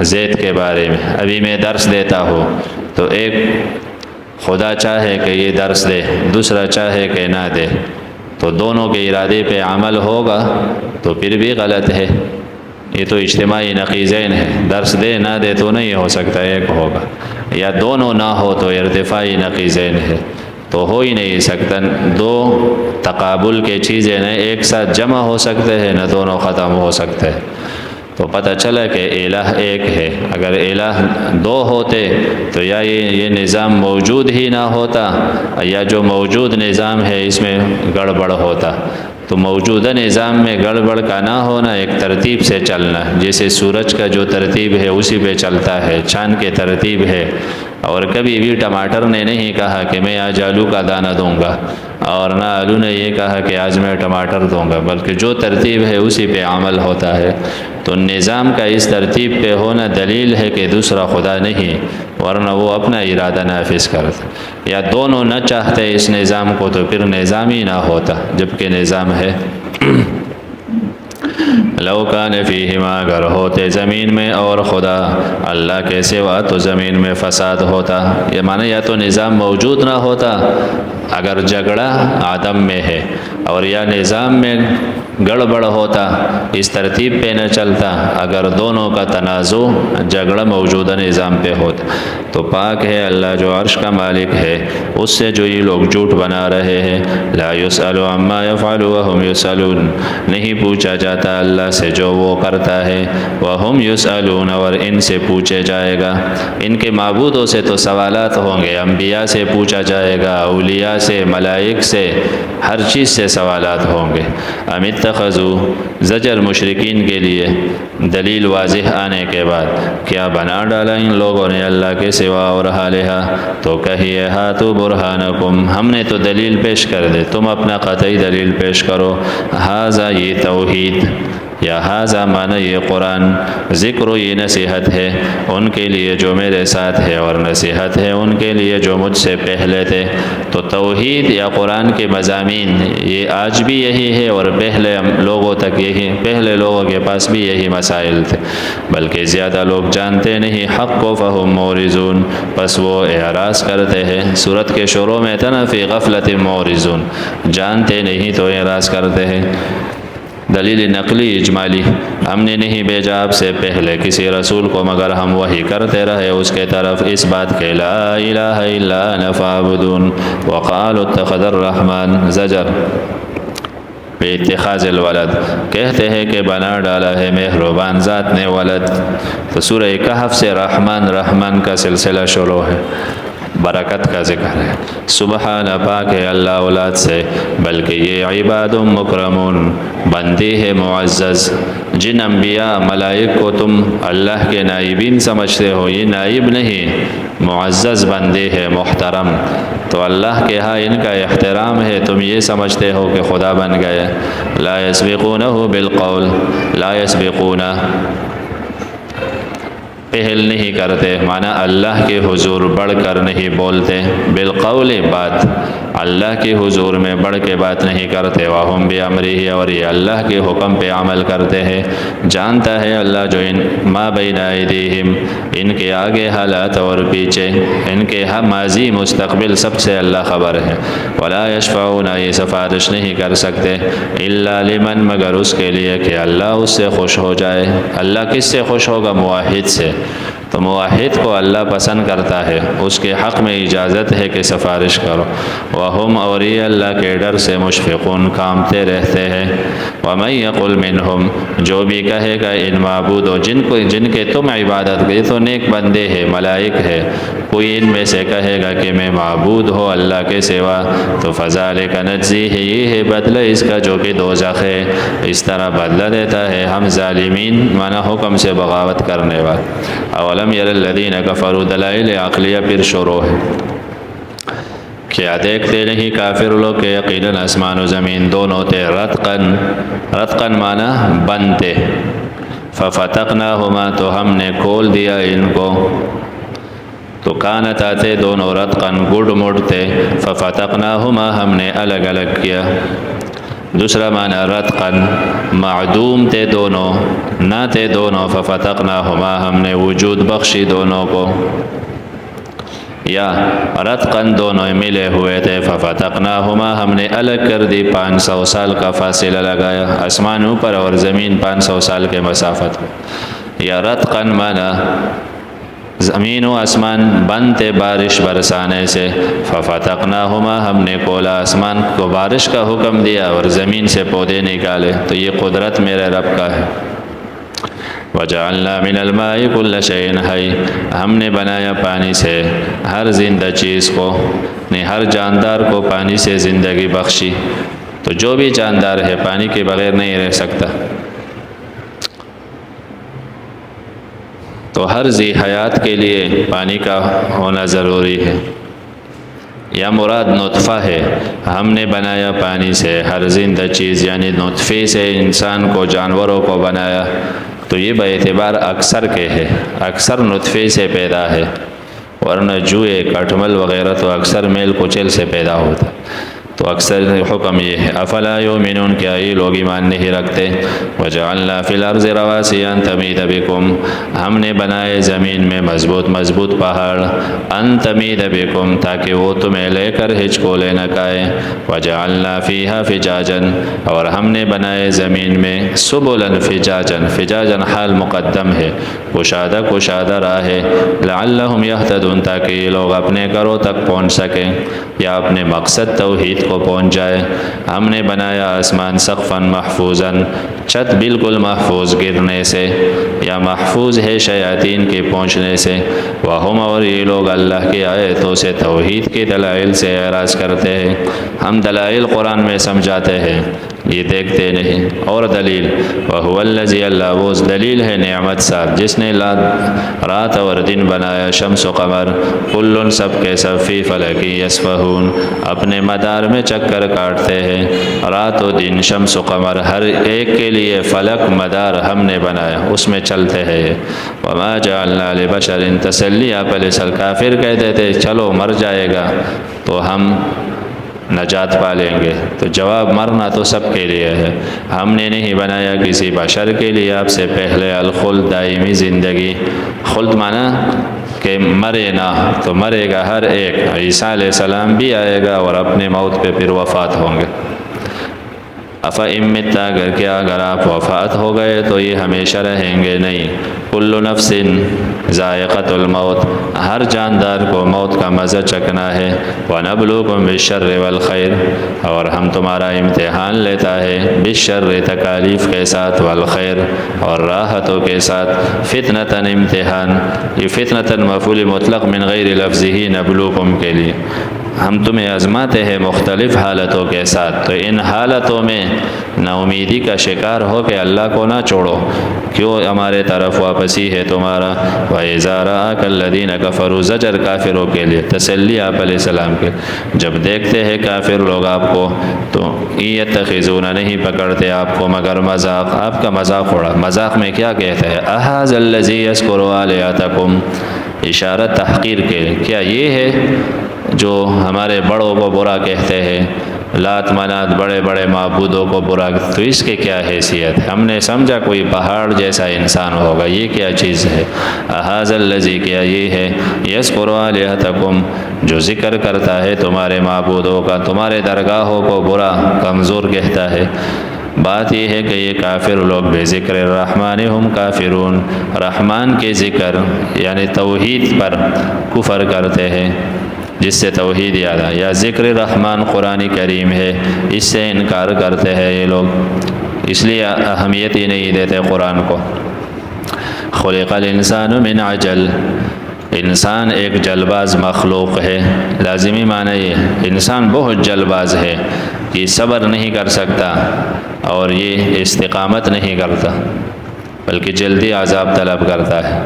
زید کے بارے میں، ابھی میں درس دیتا ہوں تو ایک خدا چاہے کہ یہ درس دے، دوسرا چاہے کہ نہ دے، تو دونوں کے ارادے پہ عمل ہوگا تو پھر بھی غلط ہے۔ یہ تو اجتماعی نقیضین ہے، درس دے نہ دے تو نہیں ہو سکتا، ایک ہوگا، یا دونوں نہ ہو تو ارتفاعی نقیضین ہے، تو ہو ہی نہیں سکتا۔ دو تقابل کے چیزیں نہ ایک ساتھ جمع ہو سکتے ہیں، نہ دونوں ختم ہو سکتے ہیں۔ تو پتہ چلا کہ الہ ایک ہے۔ اگر الہ دو ہوتے تو یا یہ نظام موجود ہی نہ ہوتا، یا جو موجود نظام ہے اس میں گڑبڑ ہوتا۔ تو موجودہ نظام میں گڑبڑ کا نہ ہونا، ایک ترتیب سے چلنا، جیسے سورج کا جو ترتیب ہے اسی پہ چلتا ہے، چاند کے ترتیب ہے، اور کبھی بھی ٹماٹر نے نہیں کہا کہ میں آج آلو کا دانہ دوں گا، اور نہ آلو نے یہ کہا کہ آج میں ٹماٹر دوں گا، بلکہ جو ترتیب ہے اسی پہ عمل ہوتا ہے۔ تو نظام کا اس ترتیب پہ ہونا دلیل ہے کہ دوسرا خدا نہیں، ورنہ وہ اپنا ارادہ نافذ کرتا، یا دونوں نہ چاہتے اس نظام کو تو پھر نظام ہی نہ ہوتا، جبکہ نظام ہے۔ لو کان فیہما، اگر ہوتے زمین میں اور خدا اللہ کے سوا تو زمین میں فساد ہوتا، یہ معنی یا تو نظام موجود نہ ہوتا اگر جھگڑا عدم میں ہے، اور یا نظام میں گڑبڑ ہوتا، اس ترتیب پہ نہ چلتا اگر دونوں کا تنازع جھگڑا موجودہ نظام پہ ہوتا۔ تو پاک ہے اللہ جو عرش کا مالک ہے اس سے جو یہ لوگ جھوٹ بنا رہے ہیں۔ لا یسأل عما یفعل وهم یسألون، نہیں پوچھا جاتا اللہ سے جو وہ کرتا ہے، وهم یسألون، اور ان سے پوچھے جائے گا۔ ان کے معبودوں سے تو سوالات ہوں گے، انبیاء سے پوچھا جائے گا، اولیاء سے، ملائک سے، ہر چیز سے سوالات ہوں گے۔ ام اتخذوا، زجر مشرکین کے لیے دلیل واضح آنے کے بعد، کیا بنا ڈالا ان لوگوں نے اللہ کے سوا اور الہٰ، تو کہیے ہاتوا برہانکم، ہم نے تو دلیل پیش کر دے، تم اپنا قطعی دلیل پیش کرو۔ ھذا، یہ توحید، یا ھذا معنی یہ قرآن، ذکر یہ نصیحت ہے ان کے لیے جو میرے ساتھ ہے، اور نصیحت ہے ان کے لیے جو مجھ سے پہلے تھے۔ تو توحید یا قرآن کے مضامین یہ آج بھی یہی ہے، اور پہلے لوگوں تک یہی، پہلے لوگوں کے پاس بھی یہی مسائل تھے، بلکہ زیادہ لوگ جانتے نہیں حق کو، فہم معرضون، پس وہ اعراض کرتے ہیں۔ سورت کے شروع میں تھا نا فی غفلت معرضون، جانتے نہیں تو اعراض کرتے ہیں۔ دلیل نقلی اجمالی، ہم نے نہیں بھیجا آپ سے پہلے کسی رسول کو مگر ہم وحی کرتے رہے اس کے طرف اس بات کے لا الہ الا انا فاعبدون، وقالوا اتخذ الرحمن، زجر بے اتخاذ الولد، کہتے ہیں کہ بنا ڈالا ہے مہربان ذات نے ولد۔ تو سورہ کہف سے رحمان کا سلسلہ شروع ہے، برکت کا ذکر ہے۔ سبحان، پاک ہے اللہ اولاد سے، بلکہ یہ عباد مکرمون، بندے ہے معزز۔ جن انبیاء ملائک کو تم اللہ کے نائبین سمجھتے ہو، یہ نائب نہیں، معزز بندے ہے، محترم۔ تو اللہ کے ہاں ان کا احترام ہے، تم یہ سمجھتے ہو کہ خدا بن گئے۔ لا یسبقونہ بالقول، لا یسبقونہ، پہل نہیں کرتے، معنی اللہ کے حضور بڑھ کر نہیں بولتے، بالقول، بات، اللہ کے حضور میں بڑھ کے بات نہیں کرتے، وہم بامرہ، اور یہ اللہ کے حکم پہ عمل کرتے ہیں۔ جانتا ہے اللہ جو ما بین ایدیہم، ان کے آگے حالات اور پیچھے، ان کے ماضی مستقبل سب سے اللہ خبر ہے۔ ولا یشفعون، یہ سفارش نہیں کر سکتے، الا لمن، مگر اس کے لیے کہ اللہ اس سے خوش ہو جائے۔ اللہ کس سے خوش ہوگا؟ موحد سے۔ تو موحد کو اللہ پسند کرتا ہے، اس کے حق میں اجازت ہے کہ سفارش کرو۔ وہم، اور یہ اللہ کے ڈر سے مشفقون، کامتے رہتے ہیں۔ ومن یقل منہم، جو بھی کہے گا ان معبودوں، جن کے تم عبادت، یہ تو نیک بندے ہیں، ملائک ہے، کوئی ان میں سے کہے گا کہ میں معبود ہو اللہ کے سوا، تو فذالک نجزیہ، یہ ہے بدلہ اس کا جو کہ دوزخ ہے، اس طرح بدلہ دیتا ہے ہم ظالمین، معنی حکم سے بغاوت کرنے والے۔ اولم یر الذین کفروا، دلائل عقلیہ پھر شروع ہے۔ کیا دیکھتے نہیں کافر لوگ کہ یقیناً آسمان و زمین دونوں تھے، رتقاً، رتقاً معنی بنتے، ففتقناہما، تو ہم نے کھول دیا ان کو، تو کانت آتے دونوں، رتقاً گڈ مڈتے، ففتقناہما، ہم نے الگ الگ کیا۔ دوسرا معنی رتقاً، معدوم تھے دونوں، نہ تھے دونوں، ففتقناہما، ہم نے وجود بخشی دونوں کو، یا رتقاً دونوں ملے ہوئے تھے، ففتقناہما، ہم نے الگ کر دی، 500 سال کا فاصلہ لگایا، آسمان اوپر اور زمین 500 سال کے مسافت، یا رتقاً معنی زمین و آسمان بند تھے بارش برسانے سے، ففتقناہما، ہم نے کھولا آسمان کو، بارش کا حکم دیا اور زمین سے پودے نکالے، تو یہ قدرت میرے رب کا ہے۔ وجعلنا من الماء كل شيء حي، ہم نے بنایا پانی سے ہر زندہ چیز کو، نے ہر جاندار کو پانی سے زندگی بخشی، تو جو بھی جاندار ہے پانی کے بغیر نہیں رہ سکتا۔ تو تو ہر ذی حیات کے لیے پانی کا ہونا ضروری ہے، یا مراد نطفہ ہے، ہم نے بنایا پانی سے ہر زندہ چیز، یعنی نطفے سے انسان کو، جانوروں کو بنایا، تو یہ بے اعتبار اکثر کے ہے، اکثر نطفے سے پیدا ہے، ورنہ جوئے، کٹمل وغیرہ تو اکثر میل کچل سے پیدا ہوتا، تو اکثر حکم یہ ہے۔ افلا یؤمنون، کیا یہ لوگ ایمان نہیں رکھتے؟ وجعلنا فی الارض رواسیا ان تمید بکم، ہم نے بنائے زمین میں مضبوط مضبوط پہاڑ، ان تمید بکم، تاکہ وہ تمہیں لے کر ہچکو لے نہ کھائے، وجعلنا فیہا فجاجا، اور ہم نے بنائے زمین میں سبلا فجاجا، فجاجا حال مقدم ہے، کشادہ کشادہ راہ ہے، لعلہم یہتدون، تاکہ یہ لوگ اپنے گھروں تک پہنچ سکیں یا اپنے مقصد توحید کو پہنچ جائے۔ ہم نے بنایا آسمان سقفا محفوظا، چھت بالکل محفوظ گرنے سے، یا محفوظ ہے شیاطین کے پہنچنے سے، وہم، اور یہ لوگ اللہ کی آیتوں سے، توحید کے دلائل سے اعراض کرتے ہیں۔ ہم دلائل قرآن میں سمجھاتے ہیں، یہ دیکھتے نہیں۔ اور دلیل، وہو الذی، اللہ وہ دلیل ہے نعمت ساتھ، جس نے رات اور دن بنایا، شمس و قمر، کل سب کے سب، فی فلک یسبحون، اپنے مدار میں چکر کاٹتے ہیں، رات و دن، شمس و قمر، ہر ایک کے لیے فلک مدار ہم نے بنایا، اس میں چلتے ہیں۔ وما جعلنا لبشر، تسلی آپ علیہ السلام، کافر کہتے تھے چلو مر جائے گا تو ہم نجات پا لیں گے، تو جواب مرنا تو سب کے لیے ہے، ہم نے نہیں بنایا کسی بشر کے لیے آپ سے پہلے الخلد، دائمی زندگی، خلد مانا کہ مرے نہ، تو مرے گا ہر ایک، عیسیٰ علیہ السلام بھی آئے گا اور اپنے موت پہ پھر وفات ہوں گے۔ افإن مت، اگر کیا اگر آپ وفات ہو گئے تو یہ ہمیشہ رہیں گے نہیں، کل نفس ذائقۃ الموت، ہر جاندار کو موت کا مزہ چکھنا ہے، ونبلوکم بالشر والخیر، اور ہم تمہارا امتحان لیتا ہے، بالشر تکالیف کے ساتھ، والخیر اور راحتوں کے ساتھ، فتنۃ امتحان، یہ فتنۃ مفعول مطلق من غیر لفظہ نبلوکم کے لیے، ہم تمہیں آزماتے ہیں مختلف حالتوں کے ساتھ، تو ان حالتوں میں نا امیدی کا شکار ہو کے اللہ کو نہ چھوڑو، کیوں ہمارے طرف واپسی ہے تمہارا۔ وَإِذَا رَآكَ الَّذِينَ كَفَرُوا، زجر کافروں کے لیے، تسلی آپ علیہ السلام کے، جب دیکھتے ہیں کافر لوگ آپ کو تو يَتَّخِذُونَ، نہیں پکڑتے آپ کو مگر مذاق، آپ کا مذاق اڑا، مذاق میں کیا کہتے ہیں، أَهَذَا الَّذِي يَذْكُرُ آلِهَتَكُمْ، اشارت تحقیر کے، کیا یہ ہے جو ہمارے بڑوں کو برا کہتے ہیں، لات منات بڑے بڑے معبودوں کو برا، تو اس کے کیا حیثیت ہے، ہم نے سمجھا کوئی پہاڑ جیسا انسان ہوگا، یہ کیا چیز ہے، أَهَذَا الَّذِي، کیا یہ ہے، يَذْكُرُ آلِهَتَكُمْ، جو ذکر کرتا ہے تمہارے معبودوں کا، تمہارے درگاہوں کو برا کمزور کہتا ہے۔ بات یہ ہے کہ یہ کافر لوگ بے ذکر الرحمن ہم کافرون، رحمان کے ذکر یعنی توحید پر کفر کرتے ہیں، جس سے توحید یاد ہے، یا ذکر رحمان قرآن کریم ہے، اس سے انکار کرتے ہیں یہ لوگ، اس لیے اہمیت ہی نہیں دیتے قرآن کو۔ خلق الانسان من عجل، انسان ایک جلباز مخلوق ہے، لازمی معنی یہ انسان بہت جلباز ہے، یہ صبر نہیں کر سکتا اور یہ استقامت نہیں کرتا، بلکہ جلدی عذاب طلب کرتا ہے۔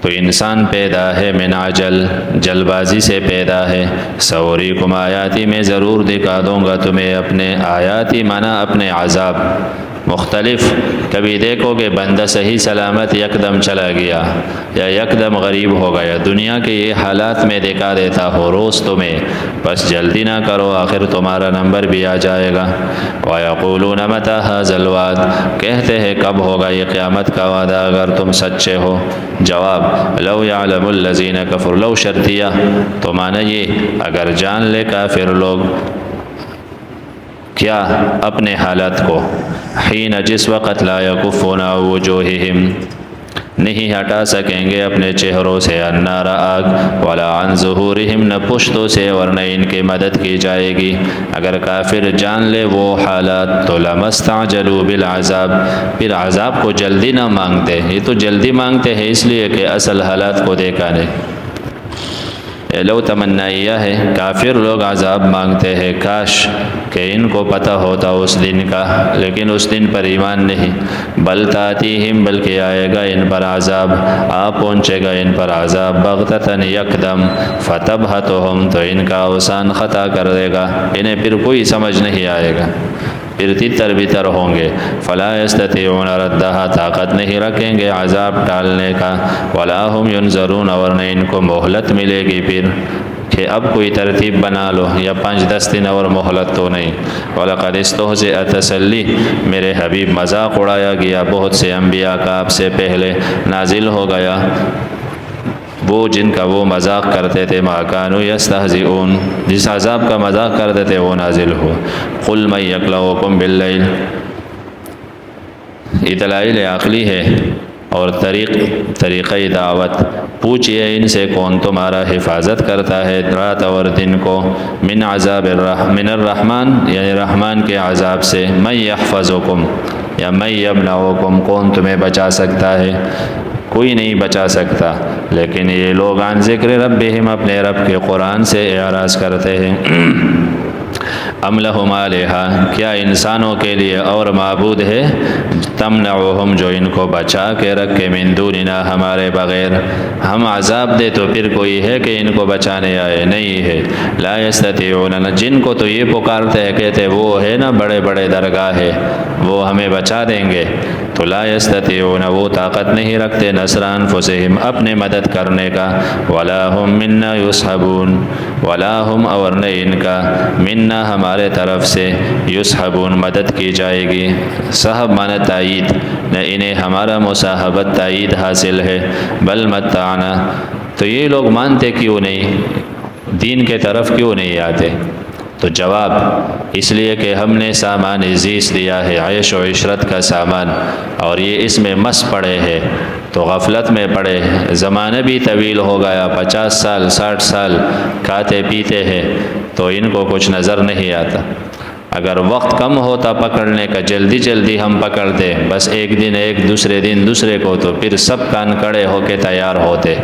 تو انسان پیدا ہے من عجل، جلبازی سے پیدا ہے۔ سوریکم آیاتی، میں ضرور دکھا دوں گا تمہیں اپنے آیاتی، مانا اپنے عذاب مختلف، کبھی دیکھو کہ بندہ صحیح سلامت یکدم چلا گیا یا یکدم غریب ہو گیا، دنیا کے یہ حالات میں دکھا دیتا ہو روز تمہیں، بس جلدی نہ کرو، آخر تمہارا نمبر بھی آ جائے گا۔ وَيَقُولُونَ مَتَىٰ هَٰذَا الْوَعْدُ، کہتے ہیں کب ہوگا یہ قیامت کا وعدہ اگر تم سچے ہو۔ جواب، لو يعلم الذین کفروا، لو شرطیہ، تو معنی یہ اگر جان لے کافر لوگ کیا اپنے حالت کو، حین جس وقت لا یکفون عن وجوہہم، نہیں ہٹا سکیں گے اپنے چہروں سے، النار آگ، ولا عن ظہورہم، نہ پشتوں سے، ورنہ ان کی مدد کی جائے گی۔ اگر کافر جان لے وہ حالات تو لمستعجلوا بالعذاب، پھر عذاب کو جلدی نہ مانگتے، یہ تو جلدی مانگتے ہیں اس لیے کہ اصل حالات کو دیکھا نہیں۔ لو تمنا یہ ہے، کافر لوگ عذاب مانگتے ہیں کاش کہ ان کو پتہ ہوتا اس دن کا، لیکن اس دن پر ایمان نہیں۔ بل تاتیہم، بلکہ آئے گا ان پر عذاب، پہنچے گا ان پر عذاب بغتتاً یکدم، فتبہتہم، تو ان کا اوسان خطا کر دے گا، انہیں پھر کوئی سمجھ نہیں آئے گا، پھر تتر بتر ہوں گے۔ فلا یستطیعون ردہا، طاقت نہیں رکھیں گے عذاب ٹالنے کا، ولا ہم ینظرون، اور نہ ان کو مہلت ملے گی پھر کہ اب کوئی ترتیب بنا لو یا 5-10 دن اور مہلت تو نہیں۔ وَلَقَدِ اسْتُهْزِئَ، تسلی میرے حبیب مذاق اڑایا گیا بہت سے انبیاء کا آپ سے پہلے، نازل ہو گیا وہ جن کا وہ مذاق کرتے تھے، ما کانوا یستہزئون، جس عذاب کا مذاق کرتے تھے وہ نازل ہو۔ قل من یکلؤکم باللیل، یہ دلائل عقلی ہے اور طریقہ دعوت۔ پوچھئے ان سے کون تمہارا حفاظت کرتا ہے رات اور دن کو، من عذاب من الرحمن، یعنی رحمان کے عذاب سے، من یحفظکم یا من یمنعکم، کون تمہیں بچا سکتا ہے؟ کوئی نہیں بچا سکتا۔ لیکن یہ لوگ عن ذکر ربہم، اپنے رب کے قرآن سے اعراض کرتے ہیں۔ ام لہم آلہہ، کیا انسانوں کے لیے اور معبود ہے، تمنعہم، جو ان کو بچا کے رکھے، من دوننا، ہمارے بغیر، ہم عذاب دے تو پھر کوئی ہے کہ ان کو بچانے آئے؟ نہیں ہے۔ لا یستطیعون، جن کو تو یہ پکارتے ہیں کہتے وہ ہے نا بڑے بڑے درگاہ ہے وہ ہمیں بچا دیں گے، تو لا یستطیعون، وہ طاقت نہیں رکھتے نصر انفسہم، اپنے مدد کرنے کا، ولا ہم منا یصحبون، ولا ہم، اور نہ ان کا، منا، ہمارے طرف سے، یصحبون، مدد کی جائے گی۔ صحب معنی تائید، نہ انہیں ہمارا مصاحبت تائید حاصل ہے۔ بل متعنا، تو یہ لوگ مانتے کیوں نہیں، دین کے طرف کیوں نہیں آتے؟ تو جواب، اس لیے کہ ہم نے سامان عزیز دیا ہے، عیش و عشرت کا سامان، اور یہ اس میں مس پڑے ہیں تو غفلت میں پڑے ہیں۔ زمانہ بھی طویل ہو گیا، 50 سال 60 سال کھاتے پیتے ہیں تو ان کو کچھ نظر نہیں آتا۔ اگر وقت کم ہوتا پکڑنے کا، جلدی جلدی ہم پکڑتے، بس ایک دن ایک، دوسرے دن دوسرے کو، تو پھر سب کان کڑے ہو کے تیار ہوتے،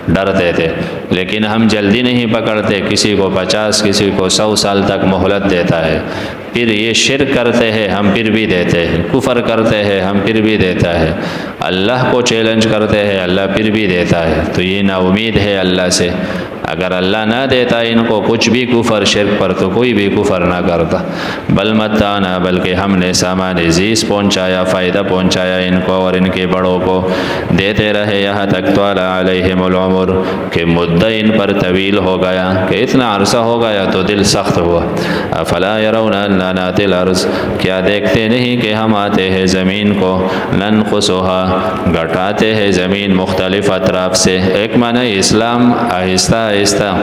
ڈرتے تھے۔ لیکن ہم جلدی نہیں پکڑتے، کسی کو 50 کسی کو 100 سال تک مہلت دیتا ہے۔ پھر یہ شرک کرتے ہیں ہم پھر بھی دیتے ہیں، کفر کرتے ہیں ہم پھر بھی دیتا ہے، اللہ کو چیلنج کرتے ہیں اللہ پھر بھی دیتا ہے۔ تو یہ نا امید ہے اللہ سے، اگر اللہ نہ دیتا ان کو کچھ بھی کفر شرک پر، تو کوئی بھی کفر نہ کرتا۔ بل متعنا، بلکہ ہم نے سامان عزیز پہنچایا، فائدہ پہنچایا ان کو اور ان کے بڑوں کو، دیتے رہے یہاں تک طال علیہم العمر، کہ مدہ ان پر طویل ہو گیا، کہ اتنا عرصہ ہو گیا تو دل سخت ہوا۔ افلا یرون انا ناتی الارض، کیا دیکھتے نہیں کہ ہم آتے ہیں زمین کو، ننقصها، گھٹاتے ہیں زمین مختلف اطراف سے۔ ایک معنی اسلام آہستہ آہستہ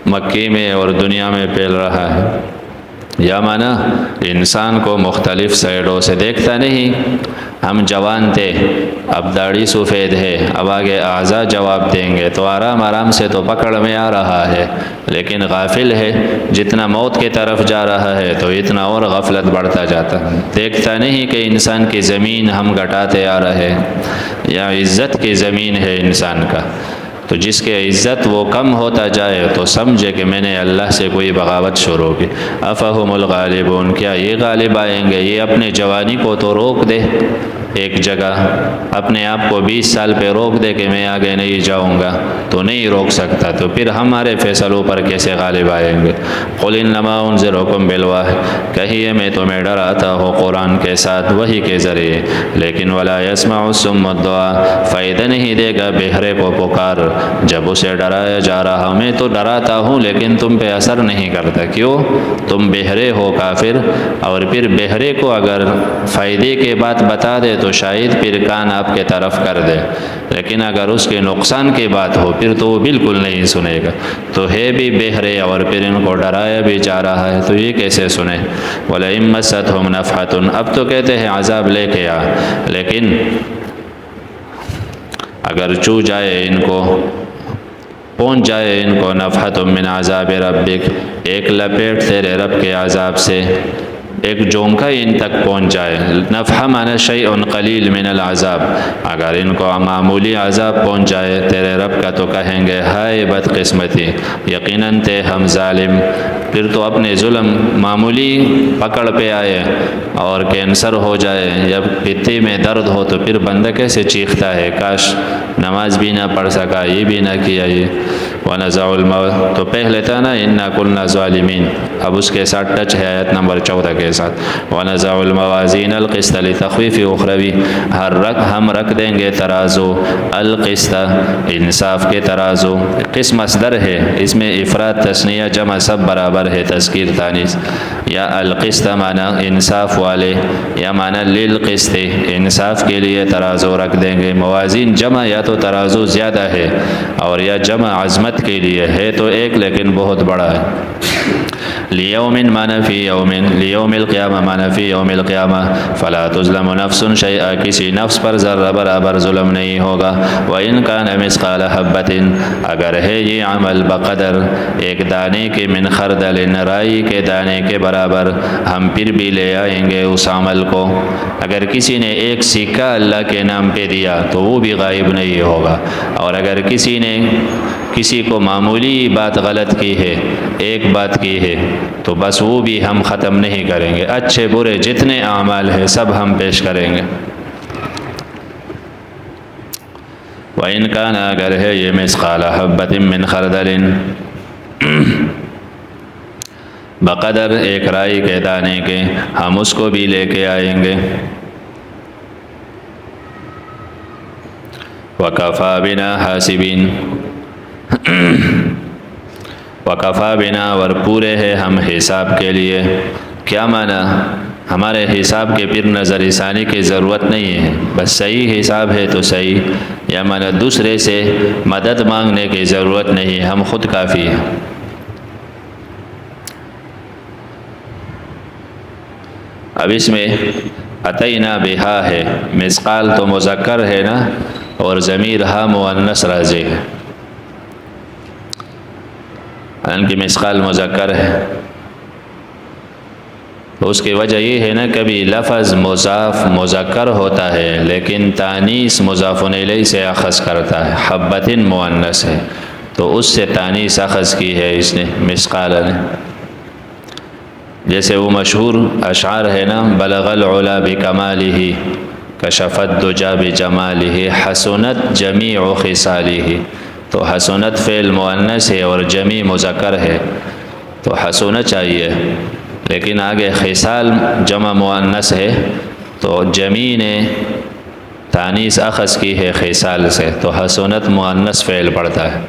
مکی میں اور دنیا میں پھیل رہا ہے، یا معنی انسان کو مختلف سائڈوں سے دیکھتا نہیں۔ ہم جوان تھے، اب داڑھی سفید ہے، اب آگے اعضاء جواب دیں گے، تو آرام آرام سے تو پکڑ میں آ رہا ہے، لیکن غافل ہے، جتنا موت کی طرف جا رہا ہے تو اتنا اور غفلت بڑھتا جاتا ہے۔ دیکھتا نہیں کہ انسان کی زمین ہم گھٹاتے آ رہے ہیں، یا عزت کی زمین ہے انسان کا، تو جس کے عزت وہ کم ہوتا جائے تو سمجھے کہ میں نے اللہ سے کوئی بغاوت شروع کی۔ افہم الغالبون، کیا یہ غالب آئیں گے؟ یہ اپنے جوانی کو تو روک دے ایک جگہ، اپنے آپ کو 20 سال پہ روک دے کہ میں آگے نہیں جاؤں گا، تو نہیں روک سکتا، تو پھر ہمارے فیصلوں پر کیسے غالب آئیں گے؟ قل انما انذرکم بالوحی، کہیے میں تمہیں ڈراتا ہوں قرآن کے ساتھ، وحی کے ذریعے، لیکن ولا یسمع الصم الدعاء، فائدہ نہیں دے گا بہرے کو پکار جب اسے ڈرایا جا رہا ہوں۔ میں تو ڈراتا ہوں لیکن تم پہ اثر نہیں کرتا، کیوں؟ تم بہرے ہو کافر، اور پھر بہرے کو اگر فائدے کے بات بتا دے تو شاید پھر کان آپ کے طرف کر دے، لیکن اگر اس کے نقصان کی بات ہو پھر تو وہ بالکل نہیں سنے گا۔ تو ہے بھی بہرے اور پھر ان کو ڈرایا بھی جا رہا ہے، تو یہ کیسے سنے؟ وَلَئِن مَسَّتْهُمْ نَفْحَةٌ، اب تو کہتے ہیں عذاب لے کے آ، لیکن اگر چھو جائے ان کو، پہنچ جائے ان کو، نفحۃ من عذاب ربک، ایک لپیٹ تیرے رب کے عذاب سے، ایک جھونکا ان تک پہنچ جائے. نفح معنی شیء قلیل من العذاب، اگر ان کو معمولی عذاب پہنچ جائے تیرے رب کا تو کہیں گے ہائے بد قسمتی، یقیناً تھے ہم ظالم. پھر تو اپنے ظلم معمولی پکڑ پہ آئے اور کینسر ہو جائے یا پتے میں درد ہو تو پھر بندہ کیسے چیختا ہے کاش نماز بھی نہ پڑھ سکا، یہ بھی نہ کیا. یہ وَنَزَعُ الْمَوْتِ تو پہلے تھا نا اِنَّا كُنَّا ظَالِمِينَ، اب اس کے ساتھ ٹچ ہے آیت نمبر 14 کے ساتھ. وَنَزَعُ الْمَوَازِينَ الْقِسْطَ لِتَخْوِيفِ أُخْرَوِي، ہم رکھ دیں گے ترازو القسط انصاف کے ترازو. قسم مصدر ہے، اس میں افراد تثنیہ جمع سب برابر ہے، تذکیر تانیث. یا القسط معنی انصاف والے، یا معنی للقسط انصاف کے لیے ترازو رکھ دیں گے. موازین جمع یا تو ترازو زیادہ ہے اور یا جمع عظمت کے لیے ہے تو ایک لیکن بہت بڑا ہے. لیوم معنی فی یوم، لیوم القیامہ معنی فی یوم القیامہ. فلا تظلم نفس شیئا، کسی نفس پر ذرہ برابر ظلم نہیں ہوگا. وَإِنْ كَانَ مِثْقَالَ حَبَّةٍ اگر ہے یہ عمل بقدر ایک دانے کے، من خردل رائی کے دانے کے برابر، ہم پھر بھی لے آئیں گے اس عمل کو. اگر کسی نے ایک سکہ اللہ کے نام پہ دیا تو وہ بھی غائب نہیں ہوگا، اور اگر کسی نے کسی کو معمولی بات غلط کی ہے، ایک بات کی ہے، تو بس وہ بھی ہم ختم نہیں کریں گے. اچھے برے جتنے اعمال ہیں سب ہم پیش کریں گے. وَإِنْ كَانَ اگر ہے یہ مِثْقَالَ حَبَّةٍ مِّنْ خَرْدَلٍ بقدر ایک رائی کے دانے کے، ہم اس کو بھی لے کے آئیں گے. وَكَفَى بِنَا حَاسِبِينَ وَكَفَى بِنَا اور پورے ہے ہم حساب کے لیے. کیا معنی؟ ہمارے حساب کے پھر نظر ثانی کی ضرورت نہیں ہے، بس صحیح حساب ہے تو صحیح. یا معنی دوسرے سے مدد مانگنے کی ضرورت نہیں، ہم خود کافی ہیں. اب اس میں اتینا بہا ہے، مثقال تو مذکر ہے نا، اور ضمیر ہا مؤنث راضی ہے، حالانکہ مثقال مذکر ہے. تو اس کی وجہ یہ ہے نا کبھی لفظ مضاف مذکر ہوتا ہے لیکن تانیث مضاف الیہ سے اخذ کرتا ہے. حبۃ مؤنث ہے تو اس سے تانیث اخذ کی ہے اس نے، مثقال نے. جیسے وہ مشہور اشعار ہے نا، بلغ العلا بکمالہ کشف الدجی بجمالہ حسنت جمیع خصالہ. تو حسنت فعل مؤنث ہے اور جمی مذکر ہے تو حسنت چاہیے، لیکن آگے خصال جمع مؤنث ہے تو جمی نے تانیث اخذ کی ہے خصال سے، تو حسنت مؤنث فعل پڑتا ہے.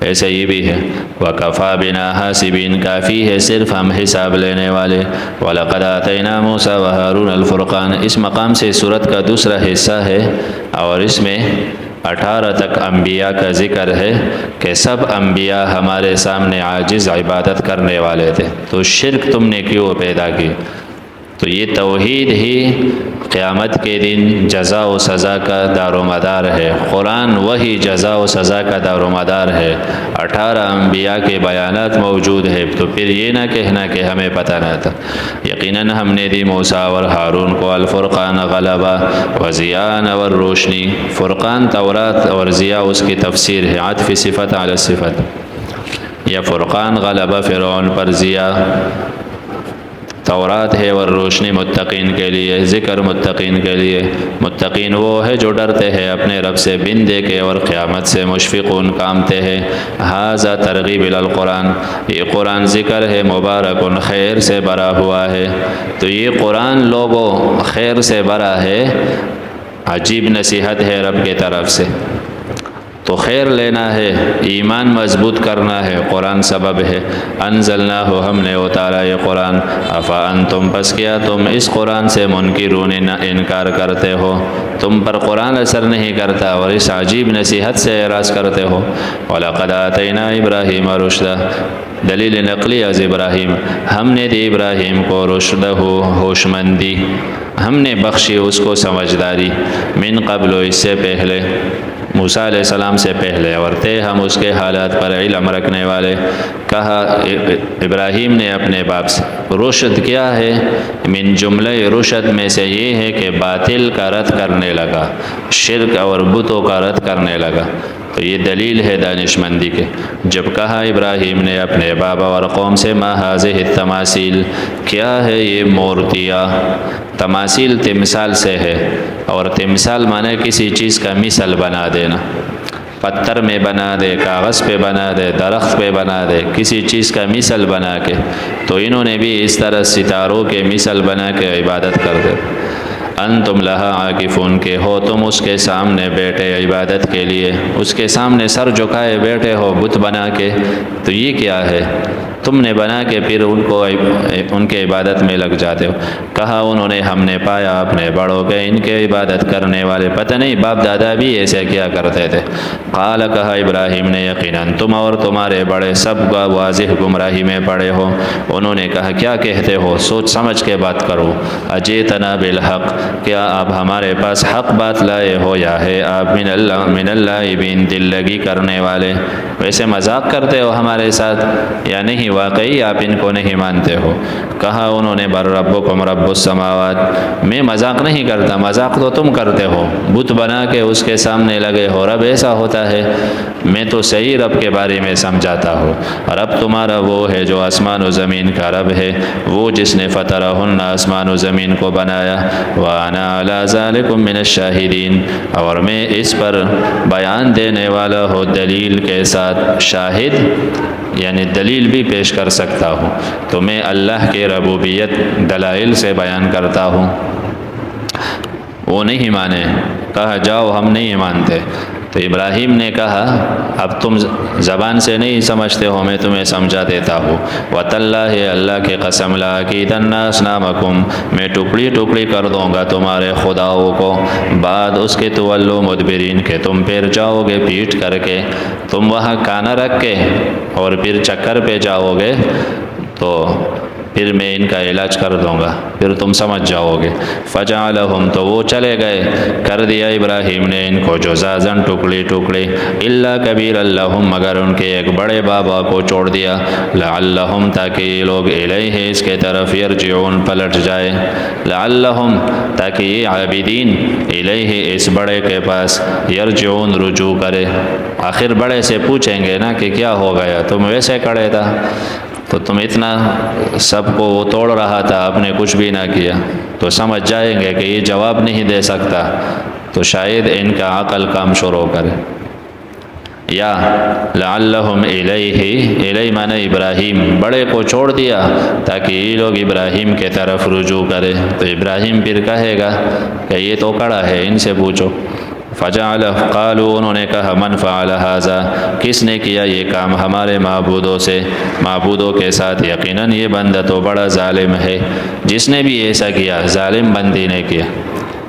ایسے یہ بھی ہے. وَكَفَى بِنَا حَاسِبِينَ کافی ہے صرف ہم حساب لینے والے. وَلَقَدْ آتَيْنَا مُوسَىٰ وَهَارُونَ الْفُرْقَانَ اس مقام سے سورت کا دوسرا حصہ ہے اور اس میں 18 تک انبیاء کا ذکر ہے کہ سب انبیاء ہمارے سامنے عاجز عبادت کرنے والے تھے. تو شرک تم نے کیوں پیدا کی؟ تو یہ توحید ہی قیامت کے دن جزا و سزا کا دار و مدار ہے. قرآن وہی جزا و سزا کا دار و مدار ہے. 18 انبیاء کے بیانات موجود ہے، تو پھر یہ نہ کہنا کہ ہمیں پتہ نہ تھا. یقیناً ہم نے دی موسیٰ اور ہارون کو الفرقان غلبہ و ضیاء اور روشنی. فرقان تورات اور ضیاء اس کی تفسیر ہے، عطف صفت علی صفت. یا فرقان غلبہ فرعون پر، ضیاء تورات ہے اور روشنی متقین کے لیے، ذکر متقین کے لیے. متقین وہ ہے جو ڈرتے ہیں اپنے رب سے بن دے کے اور قیامت سے مشفقون کامتے ہیں. ھذا ترغیب الی القرآن یہ قرآن ذکر ہے مبارکن خیر سے بھرا ہوا ہے. تو یہ قرآن لوگوں خیر سے بھرا ہے، عجیب نصیحت ہے رب کی طرف سے. تو خیر لینا ہے، ایمان مضبوط کرنا ہے، قرآن سبب ہے. انزلناہ ہم نے اتارا یہ قرآن. افا انتم پس کیا تم اس قرآن سے منکرون انکار کرتے ہو؟ تم پر قرآن اثر نہیں کرتا اور اس عجیب نصیحت سے اعراض کرتے ہو. وَلَقَدْ آتَيْنَا إِبْرَاهِيمَ رُشْدَهُ دلیل نقلی از ابراہیم، ہم نے دی ابراہیم کو رشدہ ہوش مندی، ہم نے بخشی اس کو سمجھداری. من قبل اس سے پہلے، موسیٰ علیہ السلام سے پہلے، اور تھے ہم اس کے حالات پر علم رکھنے والے۔ کہا ابراہیم نے اپنے باپ سے، رشد کیا ہے؟ من جملہ رشد میں سے یہ ہے کہ باطل کا رد کرنے لگا، شرک اور بتوں کا رد کرنے لگا۔ تو یہ دلیل ہے دانش مندی کے۔ جب کہا ابراہیم نے اپنے بابا اور قوم سے، ما ہذہ التماثیل، کیا ہے یہ مورتیاں؟ تماثیل تمثال سے ہے، اور تمثال معنی کسی چیز کا مثل بنا دینا، پتھر میں بنا دے، کاغذ پہ بنا دے، درخت پہ بنا دے، کسی چیز کا مثل بنا کے۔ تو انہوں نے بھی اس طرح ستاروں کے مثل بنا کے عبادت کر دے۔ انتم لہا عاکفون، کے ہو تم اس کے سامنے بیٹھے عبادت کے لیے، اس کے سامنے سر جھکائے بیٹھے ہو بت بنا کے۔ تو یہ کیا ہے؟ تم نے بنا کے پھر ان کے عبادت میں لگ جاتے ہو۔ کہا انہوں نے، ہم نے پایا اپنے بڑوں کے ان کے عبادت کرنے والے، پتہ نہیں باپ دادا بھی ایسے کیا کرتے تھے۔ قال، کہا ابراہیم نے، یقیناً تم اور تمہارے بڑے سب واضح گمراہی میں پڑے ہو۔ انہوں نے کہا، کیا کہتے ہو؟ سوچ سمجھ کے بات کرو۔ اجیتنا بالحق، کیا آپ ہمارے پاس حق بات لائے ہو، یا ہے آپ من اللاعبین، دل لگی کرنے والے؟ ویسے مذاق کرتے ہو ہمارے ساتھ یا نہیں؟ واقعی آپ ان کو نہیں مانتے ہو؟ کہا انہوں نے، بر ربکم رب السماوات، میں مذاق نہیں کرتا، مذاق تو تم کرتے ہو، بت بنا کے اس کے سامنے لگے ہو۔ رب ایسا ہوتا ہے؟ میں تو صحیح رب کے بارے میں سمجھاتا ہوں۔ رب تمہارا وہ ہے جو آسمان و زمین کا رب ہے، وہ جس نے فطرہن، آسمان و زمین کو بنایا۔ وانا علی ذالکم من الشاہدین، اور میں اس پر بیان دینے والا ہوں دلیل کے ساتھ۔ شاہد یعنی دلیل بھی پیش کر سکتا ہوں۔ تو میں اللہ کے ربوبیت دلائل سے بیان کرتا ہوں۔ وہ نہیں مانے، کہا جاؤ ہم نہیں مانتے۔ تو ابراہیم نے کہا، اب تم زبان سے نہیں سمجھتے ہو، میں تمہیں سمجھا دیتا ہوں۔ وَتَاللَّهِ، اللہ کی قسم، لَأَكِيدَنَّ أَصْنَامَكُمْ، میں ٹکڑی ٹکڑی کر دوں گا تمہارے خداؤں کو، بعد اس کے تولوا مدبرین، کہ تم پھر جاؤ گے پیٹ کر کے، تم وہاں کانا رکھ کے اور پھر چکر پہ جاؤ گے، تو پھر میں ان کا علاج کر دوں گا، پھر تم سمجھ جاؤ گے۔ فجعلہم، تو وہ چلے گئے، کر دیا ابراہیم نے ان کو جزازن، ٹکڑی ٹکڑی، الا کبیر لہم، مگر ان کے ایک بڑے بابا کو چھوڑ دیا، لعلہم، تاکہ یہ لوگ الیہ، اس کے طرف، یرجعون، پلٹ جائے، لعلہم، تاکہ یہ عابدین الیہ، اس بڑے کے پاس، یرجعون، رجوع کرے۔ آخر بڑے سے پوچھیں گے نا کہ کیا ہو گیا، تم ویسے کھڑے تھا، تو تم اتنا سب کو وہ توڑ رہا تھا، آپ نے کچھ بھی نہ کیا، تو سمجھ جائیں گے کہ یہ جواب نہیں دے سکتا، تو شاید ان کا عقل کام شروع کرے۔ یا لعلہم الیہ، الیہ معنی ابراہیم، بڑے کو چھوڑ دیا تاکہ یہ لوگ ابراہیم کے طرف رجوع کرے۔ تو ابراہیم پھر کہے گا کہ یہ تو کھڑا ہے، ان سے پوچھو۔ فجعل، قالوا، انہوں نے کہا، من فعل ھذا، کس نے کیا یہ کام ہمارے معبودوں کے ساتھ؟ یقیناً یہ بندہ تو بڑا ظالم ہے، جس نے بھی ایسا کیا ظالم بندی نے کیا۔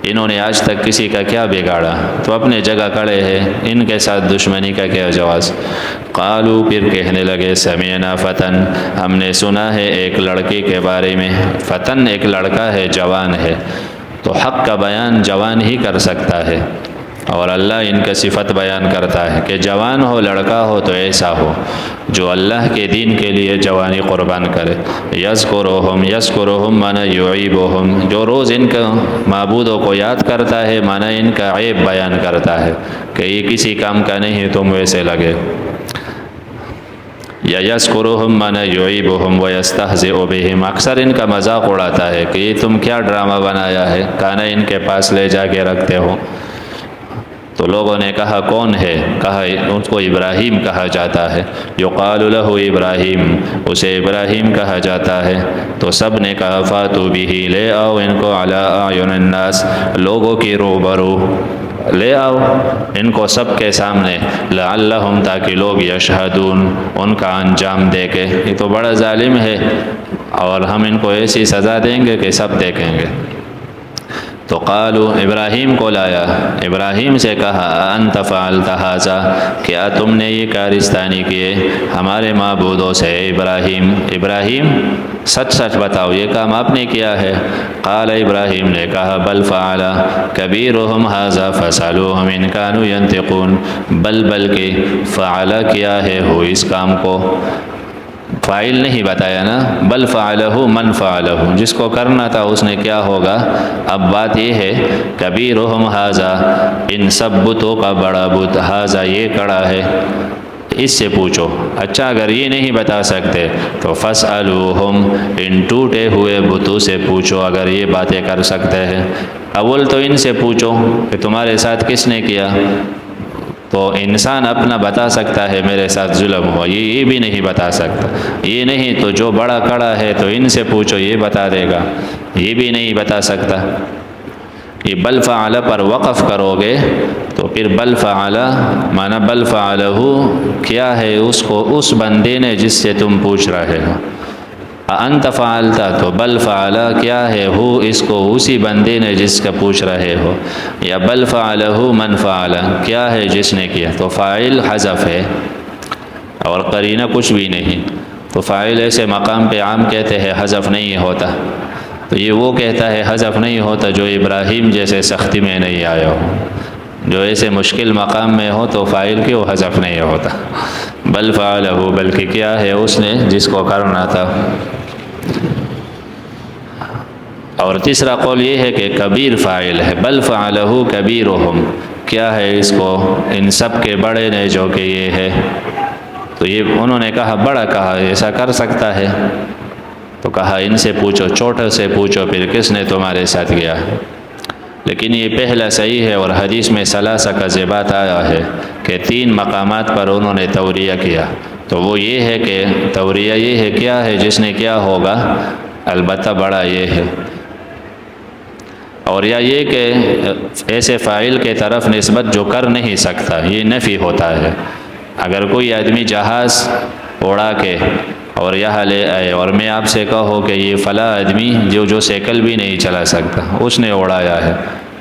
انہوں نے آج تک کسی کا کیا بگاڑا، تو اپنے جگہ کھڑے ہیں، ان کے ساتھ دشمنی کا کیا جواز؟ قالوا، پھر کہنے لگے، سمعنا فتن، ہم نے سنا ہے ایک لڑکی کے بارے میں۔ فتن ایک لڑکا ہے، جوان ہے، تو حق کا بیان جوان ہی کر سکتا ہے، اور اللہ ان کا صفت بیان کرتا ہے کہ جوان ہو، لڑکا ہو، تو ایسا ہو جو اللہ کے دین کے لیے جوانی قربان کرے۔ یذکرہم معنی یعیبہم، جو روز ان کا معبودوں کو یاد کرتا ہے، معنی ان کا عیب بیان کرتا ہے کہ یہ کسی کام کا نہیں، تم ویسے لگے۔ یا یذکرہم معنی یعیبہم ویستہزئ بہم، اکثر ان کا مذاق اڑاتا ہے کہ یہ تم کیا ڈرامہ بنایا ہے، کانا ان کے پاس لے جا کے رکھتے ہو۔ تو لوگوں نے کہا کون ہے؟ کہا ان کو ابراہیم کہا جاتا ہے، یقال لہ ابراہیم، اسے ابراہیم کہا جاتا ہے۔ تو سب نے کہا فاتوا بہ، لے آؤ ان کو، علی اعین الناس، لوگوں کی روبرو لے آؤ ان کو سب کے سامنے، لعلہم، تاکہ لوگ یشہدون، ان کا انجام دیکھیں، یہ تو بڑا ظالم ہے اور ہم ان کو ایسی سزا دیں گے کہ سب دیکھیں گے۔ تو قالوا ابراہیم کو لایا، ابراہیم سے کہا انت فعلت ھذا، کیا تم نے یہ کارستانی کیے ہمارے معبودوں سے؟ ابراہیم ابراہیم سچ سچ بتاؤ یہ کام آپ نے کیا ہے؟ قال ابراہیم نے کہا بل فعل کبیرہم ھذا فاسألوہم ان کانوا ینطقون، بلکہ فعل کیا ہے ہو اس کام کو، فاعل نہیں بتایا نا، بل فعلہ من فعلہ، جس کو کرنا تھا اس نے کیا ہوگا۔ اب بات یہ ہے کبیرہم ھذا، ان سب بتوں کا بڑا بت، ھذا یہ کڑا ہے، اس سے پوچھو۔ اچھا اگر یہ نہیں بتا سکتے تو فاسألوہم، ان ٹوٹے ہوئے بتوں سے پوچھو اگر یہ باتیں کر سکتے ہیں۔ اول تو ان سے پوچھو کہ تمہارے ساتھ کس نے کیا، تو انسان اپنا بتا سکتا ہے میرے ساتھ ظلم ہوا، یہ بھی نہیں بتا سکتا، یہ نہیں تو جو بڑا کڑا ہے تو ان سے پوچھو یہ بتا دے گا، یہ بھی نہیں بتا سکتا۔ یہ بل فعل پر وقف کرو گے تو پھر بل فعل معنی بل فعلہ کیا ہے اس کو، اس بندے نے جس سے تم پوچھ رہے ہو، انت فعلتا تو بل فعل کیا ہے ہو اس کو، اسی بندے نے جس کا پوچھ رہے ہو، یا بل فعلہ من فعل کیا ہے جس نے کیا، تو فاعل حذف ہے اور قرینہ کچھ بھی نہیں، تو فاعل ایسے مقام پہ عام کہتے ہیں حذف نہیں ہوتا، تو یہ وہ کہتا ہے حذف نہیں ہوتا جو ابراہیم جیسے سختی میں نہیں آیا ہو، جو ایسے مشکل مقام میں ہو تو فاعل کیوں حذف نہیں ہوتا، بل فعلہ بلکہ کیا ہے اس نے جس کو کرنا تھا۔ اور تیسرا قول یہ ہے کہ کبیر فاعل ہے، بل فعلہ کبیرہم، کیا ہے اس کو ان سب کے بڑے نے جو کہ یہ ہے، تو یہ انہوں نے کہا بڑا کہا ایسا کر سکتا ہے، تو کہا ان سے پوچھو، چھوٹے سے پوچھو پھر کس نے تمہارے ساتھ کیا۔ لیکن یہ پہلا صحیح ہے، اور حدیث میں ثلاثہ کا ذبات آیا ہے کہ 3 مقامات پر انہوں نے توریہ کیا، تو وہ یہ ہے کہ توریہ یہ ہے کیا ہے جس نے کیا ہوگا، البتہ بڑا یہ ہے، اور یا یہ کہ ایسے فاعل کے طرف نسبت جو کر نہیں سکتا، یہ نفی ہوتا ہے۔ اگر کوئی آدمی جہاز اڑا کے اور یہاں لے آئے اور میں آپ سے کہوں کہ یہ فلاں آدمی جو سائیکل بھی نہیں چلا سکتا اس نے اڑایا ہے،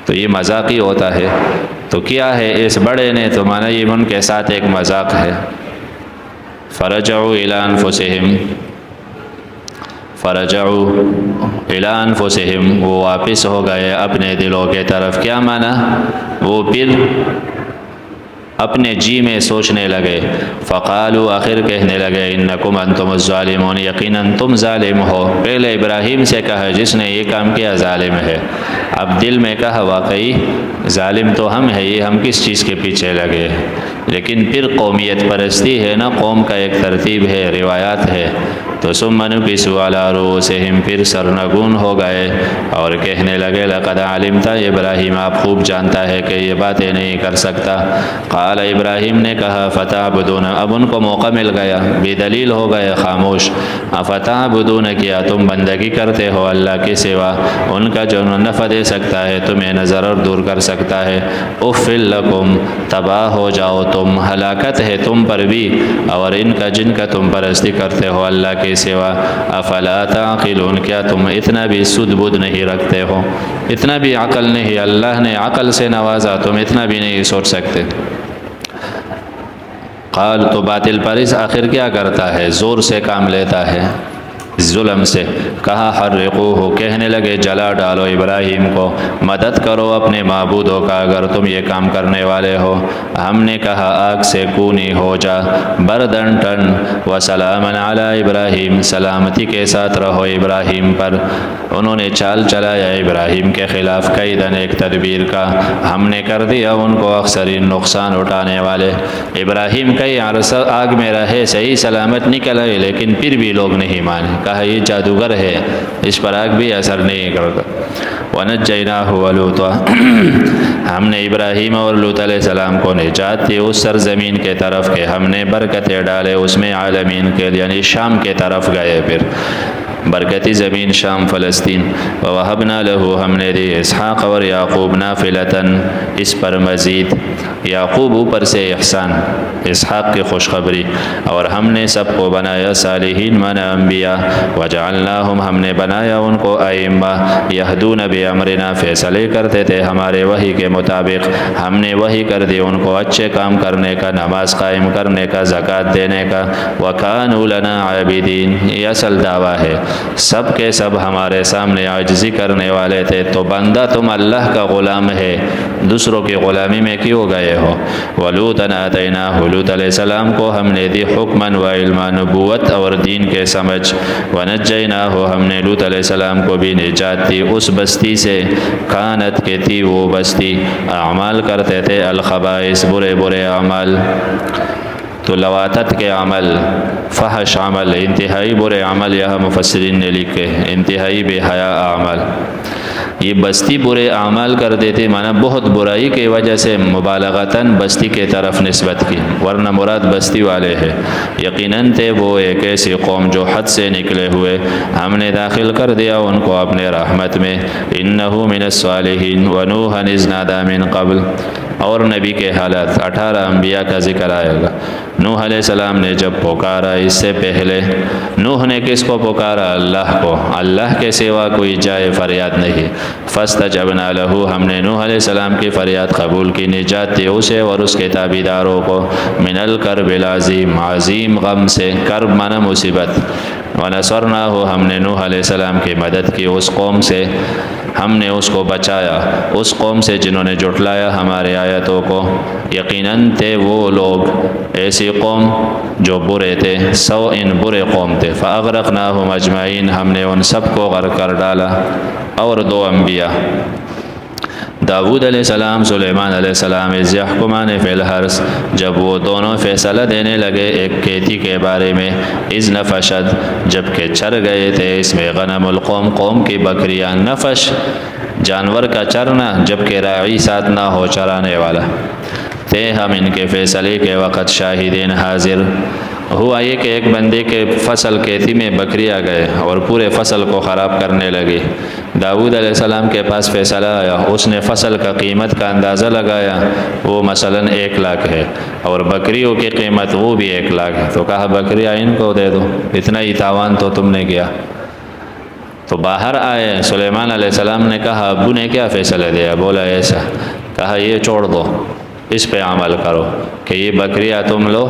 تو یہ مذاقی ہوتا ہے، تو کیا ہے اس بڑے نے، تو مانا یہ ان کے ساتھ ایک مذاق ہے۔ فرجعوا الی انفسہم، فرجعوا الی انفسہم، وہ واپس ہو گئے اپنے دلوں کے طرف، کیا مانا، وہ پھر اپنے جی میں سوچنے لگے، فقالوا آخر کہنے لگے انکم انتم الظالمون، یقیناً تم ظالم ہو۔ پہلے ابراہیم سے کہا جس نے یہ کام کیا ظالم ہے، اب دل میں کہا واقعی ظالم تو ہم ہے، یہ ہم کس چیز کے پیچھے لگے، لیکن پھر قومیت پرستی ہے نا، قوم کا ایک ترتیب ہے، روایات ہے، تو ثم نکسوا علی رؤوسہم، پھر سرنگون ہو گئے اور کہنے لگے لقد علمت، ابراہیم آپ خوب جانتا ہے کہ یہ باتیں نہیں کر سکتا۔ قال ابراہیم نے کہا فتعبدون، اب ان کو موقع مل گیا، بے دلیل ہو گئے خاموش، فتعبدون کیا تم بندگی کرتے ہو اللہ کے سوا، ان کا جو نفع دے سکتا ہے تمہیں نہ ضرر دور کر سکتا ہے، اف لکم، تباہ ہو جاؤ تم، ہلاکت ہے تم پر بھی اور ان کا جن کا تم پرستی کرتے ہو اللہ کے سوا، افلا تعقلون، کیا تم اتنا بھی سدھ بدھ نہیں رکھتے ہو، اتنا بھی عقل نہیں، اللہ نے عقل سے نوازا تم اتنا بھی نہیں سوچ سکتے۔ قال، تو باطل پرست آخر کیا کرتا ہے، زور سے کام لیتا ہے، ظلم سے، کہا حرقوہ، کہنے لگے جلا ڈالو ابراہیم کو، مدد کرو اپنے معبودوں کا اگر تم یہ کام کرنے والے ہو۔ ہم نے کہا آگ سے کونی ہو جا، بردن ٹھنڈ، وسلام علی ابراہیم، سلامتی کے ساتھ رہو ابراہیم پر۔ انہوں نے چال چلایا ابراہیم کے خلاف، کیدن ایک تدبیر کا، ہم نے کر دیا ان کو اکثرین نقصان اٹھانے والے۔ ابراہیم کئی عرصہ آگ میں رہے، صحیح سلامت نکل آئے، لیکن پھر بھی لوگ نہیں مانے، کہا یہ جادوگر ہے، اس پر آگ بھی اثر نہیں کرتا۔ وَنَجَّيْنَاهُ وَلُوطًا، ہم نے ابراہیم اور لوط علیہ السلام کو نجات دی اس سرزمین کے طرف کے، ہم نے برکتیں ڈالے اس میں عالمین کے، یعنی شام کے طرف گئے، پھر برکتی زمین شام فلسطین، ووہبنا لہو ہم نے دی اسحاق اور یعقوب نافلتاً اس پر مزید، یعقوب اوپر سے احسان، اسحاق کی خوشخبری، اور ہم نے سب کو بنایا صالحین من انبیاء، وجعلناہم ہم نے بنایا ان کو ائمہ یہدون بامرنا فیصلے کرتے تھے ہمارے وحی کے مطابق، ہم نے وحی کر دی ان کو اچھے کام کرنے کا، نماز قائم کرنے کا، زکوٰۃ دینے کا، وکانوا لنا عابدین، یہ اصل دعویٰ ہے، سب کے سب ہمارے سامنے عاجزی کرنے والے تھے۔ تو بندہ تم اللہ کا غلام ہے، دوسروں کی غلامی میں کیوں گئے ہو؟ ولوطا آتیناہ، لوط علیہ السلام کو ہم نے دی حکماً و علما، نبوت اور دین کے سمجھ، ونجیناہ ہم نے لوط علیہ السلام کو بھی نجات دی اس بستی سے، کانت کے تھی وہ بستی، اعمال کرتے تھے الخبائث برے برے اعمال، تو لواتت کے عمل، فحش عمل، انتہائی برے عمل یہاں مفسرین نے لکھے، انتہائی بے حیا اعمال، یہ بستی برے اعمال کر دیتے، مانا بہت برائی کی وجہ سے مبالغتاً بستی کے طرف نسبت کی، ورنہ مراد بستی والے ہیں، یقیناً تھے وہ ایک ایسی قوم جو حد سے نکلے ہوئے، ہم نے داخل کر دیا ان کو اپنے رحمت میں، انہو من الصالحین ونوحا اذ نادی من قبل، اور نبی کے حالات 18 انبیاء کا ذکر آئے گا۔ نوح علیہ السلام نے جب پکارا، اس سے پہلے نوح نے کس کو پکارا؟ اللہ کو، اللہ کے سوا کوئی جائے فریاد نہیں، فاستجبنا لہ، ہم نے نوح علیہ السلام کی فریاد قبول کی، نجات دی اسے اور اس کے تابعداروں کو، من الکرب العظیم، عظیم غم سے، کرب مانا مصیبت، ونصرناہ، ہم نے نوح علیہ السلام کی مدد کی اس قوم سے، ہم نے اس کو بچایا اس قوم سے جنہوں نے جھٹلایا ہمارے آیتوں کو، یقیناً تھے وہ لوگ ایسی قوم جو برے تھے، سوء برے قوم تھے، فاغرقناہم اجمعین، ہم نے ان سب کو غرق کر ڈالا۔ اور 2 انبیاء داود علیہ السلام، سلیمان علیہ السلام، اذ یحکمان فی الحرث، جب وہ دونوں فیصلہ دینے لگے ایک کھیتی کے بارے میں، اذ نفشت، جب کہ چر گئے تھے اس میں، غنم القوم، قوم کی بکریاں، نفش جانور کا چرنا، جب کہ راعی ساتھ نہ ہو، چرانے والا، تھے ہم ان کے فیصلے کے وقت شاہدین، حاضر۔ ہوا یہ کہ ایک بندے کے فصل کھیتی میں بکریاں گئے اور پورے فصل کو خراب کرنے لگی، داود علیہ السلام کے پاس فیصلہ آیا، اس نے فصل کا قیمت کا اندازہ لگایا، وہ مثلاً 1 لاکھ ہے، اور بکریوں کی قیمت وہ بھی 1 لاکھ ہے، تو کہا بکریاں ان کو دے دو، اتنا ہی تاوان تو تم نے کیا۔ تو باہر آئے، سلیمان علیہ السلام نے کہا ابو نے کیا فیصلہ دیا؟ بولا ایسا، کہا یہ چھوڑ دو، اس پہ عمل کرو کہ یہ بکریاں تم لو،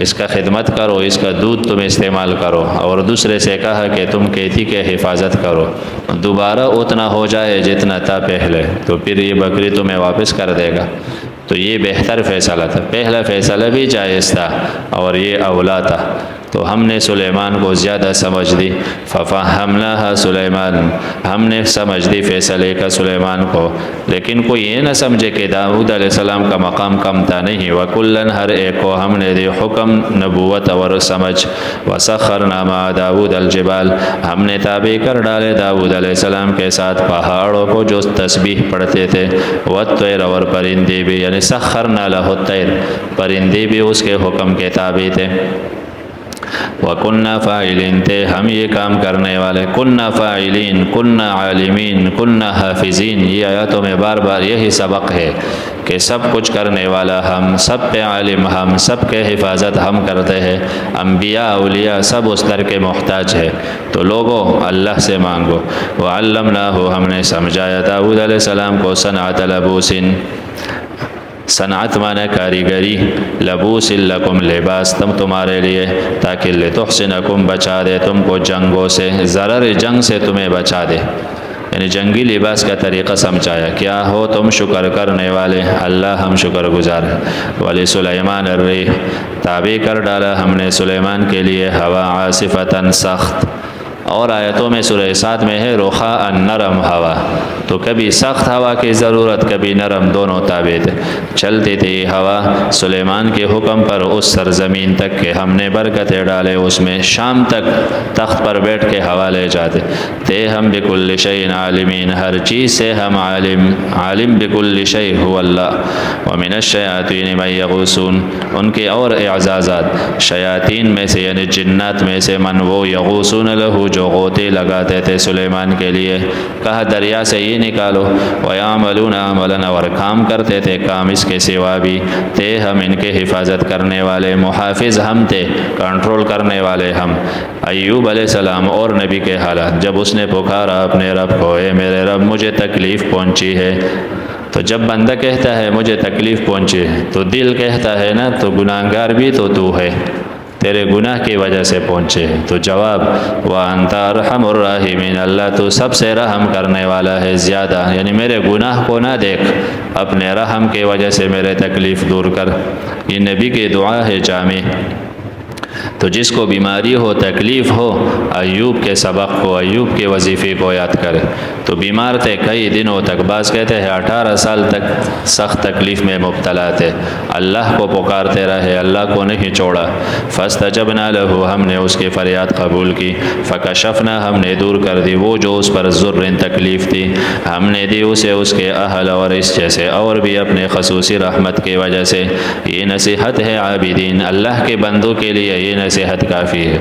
اس کا خدمت کرو، اس کا دودھ تم استعمال کرو، اور دوسرے سے کہا کہ تم کھیتی کے حفاظت کرو، دوبارہ اتنا ہو جائے جتنا تھا پہلے، تو پھر یہ بکری تمہیں واپس کر دے گا۔ تو یہ بہتر فیصلہ تھا، پہلا فیصلہ بھی جائز تھا اور یہ اولا تھا، تو ہم نے سلیمان کو زیادہ سمجھ دی، ففہمناہا سلیمان، ہم نے سمجھ دی فیصلے کا سلیمان کو، لیکن کوئی یہ نہ سمجھے کہ داؤد علیہ السلام کا مقام کم تھا، نہیں، وکلاً ہر ایک کو ہم نے دی حکم، نبوت اور سمجھ، وسخرنا مع داؤد الجبال، ہم نے تابع کر ڈالے داؤد علیہ السلام کے ساتھ پہاڑوں کو جو تسبیح پڑھتے تھے، والطیر، اور پرندے بھی، یعنی سخرنا لہ الطیر، پرندے بھی اس کے حکم کے تابع تھے، وَكُنَّا فَاعِلِينَ، تھے ہم یہ کام کرنے والے، كُنَّا فَاعِلِينَ، كُنَّا عَالِمِينَ، كُنَّا حَافِظِينَ، یہ آیاتوں میں بار بار یہی سبق ہے کہ سب کچھ کرنے والا ہم، سب پہ عالم ہم، سب کے حفاظت ہم کرتے ہیں، انبیاء اولیاء سب اس در کے محتاج ہے، تو لوگوں اللہ سے مانگو۔ وَعَلَّمْنَاهُ، ہم نے سمجھایا داؤد علیہ السلام کو، صنعۃ لبوس، صنعت مانا کاریگری، لبوس لکم، لباس تم تمہارے لیے، تاکہ لتحصنکم، بچا دے تم کو جنگوں سے، ضرر جنگ سے تمہیں بچا دے، یعنی جنگی لباس کا طریقہ سمجھایا، کیا ہو تم شکر کرنے والے، اللہ ہم شکر گزار ہیں۔ وَلِسُلَيْمَانَ الرِّيحَ، تابع کر ڈالا ہم نے سلیمان کے لیے ہوا، عاصفۃً، سخت، اور آیتوں میں سورہ سعد میں ہے رخاء نرم ہوا، تو کبھی سخت ہوا کی ضرورت، کبھی نرم، دونوں تابع تھے۔ چلتی تھی یہ ہوا سلیمان کے حکم پر اس سرزمین تک کہ ہم نے برکتیں ڈالے اس میں، شام تک تخت پر بیٹھ کے ہوا لے جاتے تھے ہم بکل شیء عالمین، ہر چیز سے ہم عالم بکل شیء هو اللہ۔ ومن الشیاطین من یغوصون، ان کے اور اعزازات شیاطین میں سے یعنی جنات میں سے من وہ یغوصون لہو جو غوطے لگاتے تھے سلیمان کے لیے، کہا دریا سے یہ نکالو، ویعملون عملا، اور کام کرتے تھے کام اس کے سوا بھی، تھے ہم ان کے حفاظت کرنے والے، محافظ ہم تھے، کنٹرول کرنے والے ہم۔ ایوب علیہ السلام اور نبی کے حالات، جب اس نے پکارا اپنے رب کو، اے میرے رب مجھے تکلیف پہنچی ہے، تو جب بندہ کہتا ہے مجھے تکلیف پہنچی ہے تو دل کہتا ہے نا تو گناہگار بھی تو ہے، تیرے گناہ کی وجہ سے پہنچے، تو جواب وَأَنْتَ أَرْحَمُ الرَّاحِمِينَ، اللہ تو سب سے رحم کرنے والا ہے زیادہ، یعنی میرے گناہ کو نہ دیکھ، اپنے رحم کی وجہ سے میرے تکلیف دور کر۔ یہ نبی کی دعا ہے جامع۔ تو جس کو بیماری ہو، تکلیف ہو، ایوب کے سبق کو، ایوب کے وظیفے کو یاد کرے۔ تو بیمار تھے کئی دنوں تک، بعض کہتے ہیں 18 سال تک سخت تکلیف میں مبتلا تھے، اللہ کو پکارتے رہے، اللہ کو نہیں چھوڑا۔ فاستجبنا لہ، ہم نے اس کی فریاد قبول کی، فکشفنا، ہم نے دور کر دی وہ جو اس پر ضرر تکلیف تھی، ہم نے دی اسے اس کے اہل اور اس جیسے، اور بھی اپنے خصوصی رحمت کی وجہ سے۔ یہ نصیحت ہے عابدین، اللہ کے بندوں کے لیے یہ نصیحت کافی ہے۔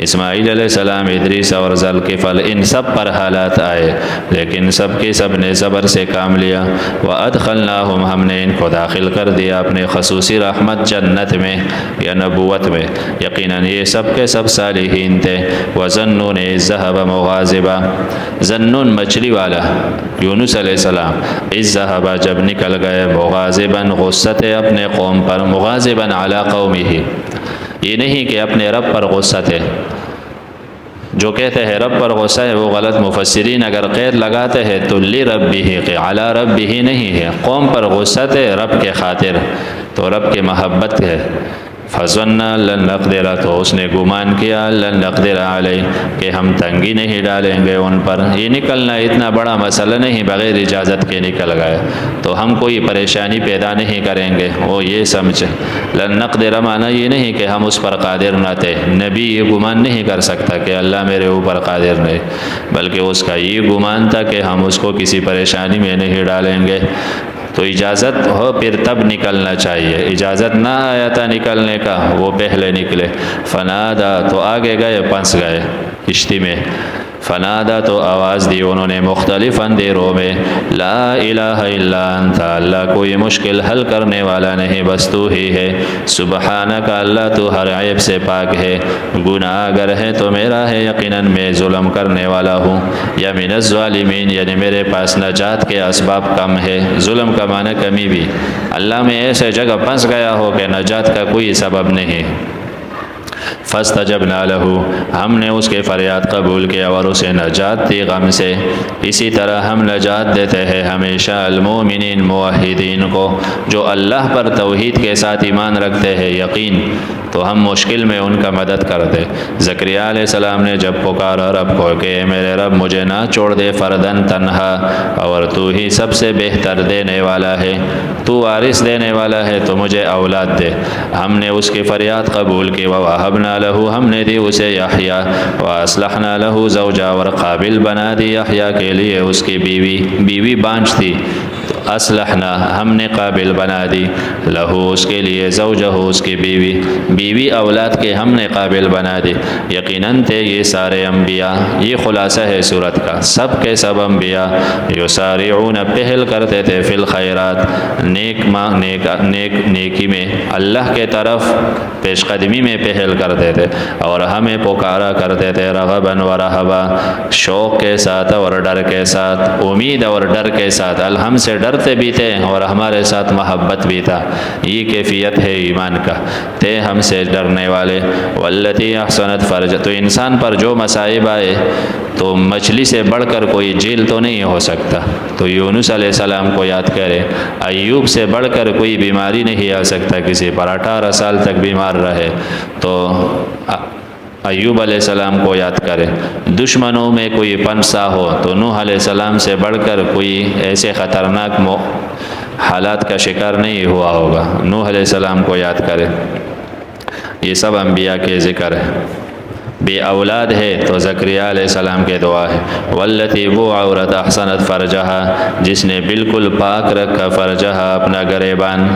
اسماعیل علیہ السلام، ادریس اور ذوالکفل، ان سب پر حالات آئے، لیکن سب کے سب نے صبر سے کام لیا۔ وَأَدْخَلْنَاهُمْ، ہم نے ان کو داخل کر دیا اپنے خصوصی رحمت، جنت میں یا نبوت میں، یقیناً یہ سب کے سب صالحین تھے۔ وَظَنُّونَ إِذْ ذَهَبَ مُغَاضِبًا، ذنون مچھلی والا یونس علیہ السلام، إِذْ ذَهَبَ، جب نکل گئے، مغاضباً غصت اپنے قوم پر، مغاضباً علی قومہ، یہ نہیں کہ اپنے رب پر غصہ تھے، جو کہتے ہیں رب پر غصہ ہے وہ غلط، مفسرین اگر قید لگاتے ہیں تو لربہ، کہ علی ربہ نہیں ہے، قوم پر غصہ تھے رب کے خاطر، تو رب کی محبت ہے۔ فظن لن نقدر، تو اس نے گمان کیا، لن نقدر علیہ، کہ ہم تنگی نہیں ڈالیں گے ان پر، یہ نکلنا اتنا بڑا مسئلہ نہیں، بغیر اجازت کے نکل گئے تو ہم کوئی پریشانی پیدا نہیں کریں گے، وہ یہ سمجھے۔ لن نقدر معنی یہ نہیں کہ ہم اس پر قادر نہ تھے، نبی یہ گمان نہیں کر سکتا کہ اللہ میرے اوپر قادر نہیں، بلکہ اس کا یہ گمان تھا کہ ہم اس کو کسی پریشانی میں نہیں ڈالیں گے، تو اجازت ہو پھر تب نکلنا چاہیے، اجازت نہ آیا تھا نکلنے کا، وہ پہلے نکلے۔ فنادا، تو آگے گئے، پھنس گئے کشتی میں، فنادا، تو آواز دی انہوں نے مختلف اندھیروں میں، لا الہ الا انت، اللہ کوئی مشکل حل کرنے والا نہیں، بس تو ہی ہے، سبحانک، اللہ تو ہر عیب سے پاک ہے، گناہ اگر ہے تو میرا ہے، یقیناً میں ظلم کرنے والا ہوں، یا من الظالمین، یعنی میرے پاس نجات کے اسباب کم ہے، ظلم کا معنی کمی بھی، اللہ میں ایسے جگہ پھنس گیا ہو کہ نجات کا کوئی سبب نہیں۔ فاستجبنا لہ، ہم نے اس کے فریاد قبول کیا اور اسے نجات دی غم سے۔ اسی طرح ہم نجات دیتے ہیں ہمیشہ المومنین، موحدین کو، جو اللہ پر توحید کے ساتھ ایمان رکھتے ہیں، یقین، تو ہم مشکل میں ان کا مدد کرتے۔ زکریا علیہ السلام نے جب پکارا رب کو کہ اے میرے رب مجھے نہ چھوڑ دے فردن تنہا، اور تو ہی سب سے بہتر دینے والا ہے، تو وارث دینے والا ہے، تو مجھے اولاد دے، ہم نے اس کی فریاد قبول کی۔ ووہبنا لہ، ہم نے دی اسے یحییٰ، واصلحنا لہ زوجا، اور قابل بنا دی یحییٰ کے لیے اس کی بیوی بانجھ تھی، تو اصلحنا، ہم نے قابل بنا دی، لہو، اس کے لیے، زوجہ، اس کی بیوی اولاد کے ہم نے قابل بنا دی۔ یقیناً تھے یہ سارے انبیاء، یہ خلاصہ ہے صورت کا، سب کے سب انبیاء، یسارعون، پہل کرتے تھے، فی الخیرات، نیکی میں، اللہ کے طرف پیش قدمی میں پہل کرتے تھے، اور ہمیں پکارا کرتے تھے، رغباً و رہبا، شوق کے ساتھ اور ڈر کے ساتھ، امید اور ڈر کے ساتھ، ہم سے ڈرتے بھی تھے اور ہمارے ساتھ محبت بھی تھا، یہ کیفیت ہے ایمان کا، تھے ہم سے ڈرنے والے۔ والتی احسنت فرج، تو انسان پر جو مصائب آئے تو مچھلی سے بڑھ کر کوئی جیل تو نہیں ہو سکتا، تو یونس علیہ السلام کو یاد کرے، ایوب سے بڑھ کر کوئی بیماری نہیں آ سکتا کسی پر، 18 سال تک بیمار رہے، تو ایوب علیہ السلام کو یاد کرے۔ دشمنوں میں کوئی پنسا ہو تو نوح علیہ السلام سے بڑھ کر کوئی ایسے خطرناک حالات کا شکار نہیں ہوا ہوگا، نوح علیہ السلام کو یاد کرے۔ یہ سب انبیاء کے ذکر ہے۔ بے اولاد ہے تو زکریا علیہ السلام کے دعا ہے، والتی وہ عورت احسنت فرجہا، جس نے بالکل پاک رکھا فرجہا اپنا گریبان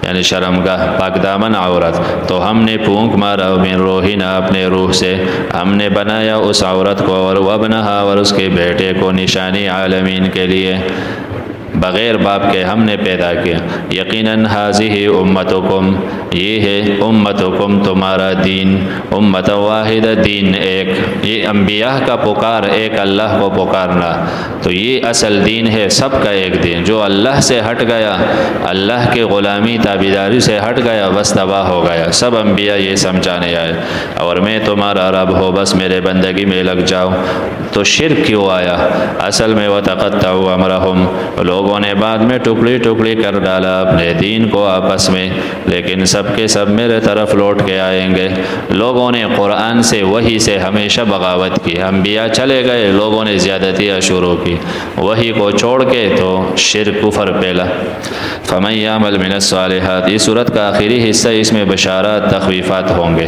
یعنی شرمگاہ، پاک دامن عورت، تو ہم نے پھونک مارا من روحنا اپنے روح سے، ہم نے بنایا اس عورت کو اور وابنہا اور اس کے بیٹے کو نشانی عالمین کے لیے، بغیر باپ کے ہم نے پیدا کیا۔ یقیناً ہذہ امتکم، یہ ہے امتکم تمہارا دین، امت واحد دین ایک۔ یہ انبیاء کا پکار ایک اللہ کو پکارنا، تو یہ اصل دین ہے، سب کا ایک دین۔ جو اللہ سے ہٹ گیا، اللہ کے غلامی تابعداری سے ہٹ گیا، بس تباہ ہو گیا۔ سب انبیاء یہ سمجھانے آئے، اور میں تمہارا رب ہو، بس میرے بندگی میں لگ جاؤ۔ تو شرک کیوں آیا؟ اصل میں وتقطعوا امرہم، لوگوں نے بعد میں ٹکڑی ٹکڑی کر ڈالا اپنے دین کو آپس میں، لیکن سب کے سب میرے طرف لوٹ کے آئیں گے۔ لوگوں نے قرآن سے وحی سے ہمیشہ بغاوت کی، انبیاء چلے گئے، لوگوں نے زیادتیاں شروع کی، وحی کو چھوڑ کے تو شرک کفر پھیلا۔ فمن یعمل من الصالحات، یہ صورت کا آخری حصہ، اس میں بشارات تخویفات ہوں گے،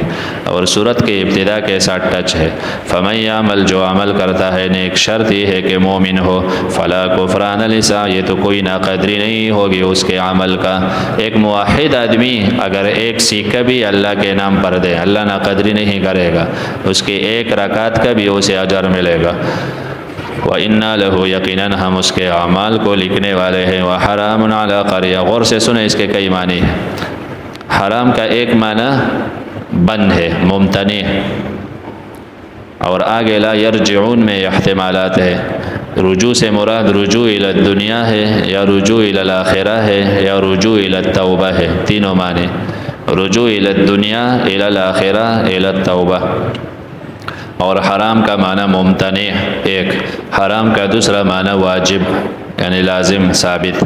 اور صورت کے ابتدا کے ساتھ ٹچ ہے۔ فمن یعمل، جو عمل کرتا ہے نیک، شرط یہ ہے کہ مومن ہو، فلا کفران لسعیہ، تو کوئی ناقدری نہیں ہوگی اس کے عمل کا۔ ایک موحد آدمی اگر ایک سیکہ بھی اللہ کے نام پر دے، اللہ ناقدری نہیں کرے گا، اس کے ایک رکعت کا بھی اسے اجر ملے گا۔ وَإِنَّا لَهُ، یقیناً ہم اس کے اعمال کو لکھنے والے ہیں۔ وَحَرَامٌ عَلَىٰ قَرْيَةٍ، غور سے سنیں اس کے کئی معنی ہیں۔ حرام کا ایک معنی بند ہے، ممتنع، اور آگے لا یرجعون میں احتمالات ہے۔ رجوع سے مراد رجوع الی الدنیا ہے، یا رجوع الی الاخرہ ہے، یا رجوع الی التوبہ ہے، تینوں معنی، رجوع الی الدنیا، الی الاخرہ، الی التوبہ۔ اور حرام کا معنی ممتنع ایک، حرام کا دوسرا معنی واجب یعنی لازم، ثابت۔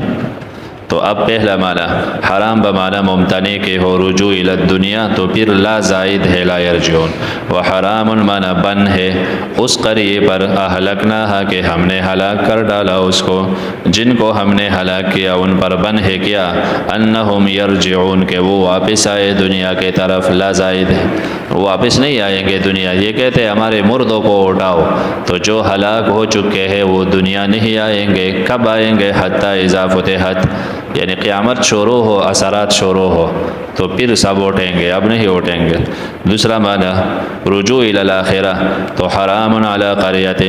تو اب پہلا معنی حرام بمعنی ممتنع کے ہو، رجوع الی الدنیا، تو پھر لا زائد ہے لا یرجعون۔ وحرام معنی بن ہے اس قریے پر، اہلکناہا کہ ہم نے ہلاک کر ڈالا اس کو، جن کو ہم نے ہلاک کیا ان پر بن ہے کیا، انہم یرجعون، کہ وہ واپس آئے دنیا کے طرف، لا زائد ہے، واپس نہیں آئیں گے دنیا۔ یہ کہتے ہیں ہمارے مردوں کو اٹھاؤ، تو جو ہلاک ہو چکے ہیں وہ دنیا نہیں آئیں گے۔ کب آئیں گے؟ حتی اذا فتحت، یعنی قیامت شروع ہو، اثرات شروع ہو، تو پھر سب اٹھیں گے، اب نہیں اٹھیں گے۔ دوسرا معنی رجوع الی الاخرہ، تو حرام علی قریۃ،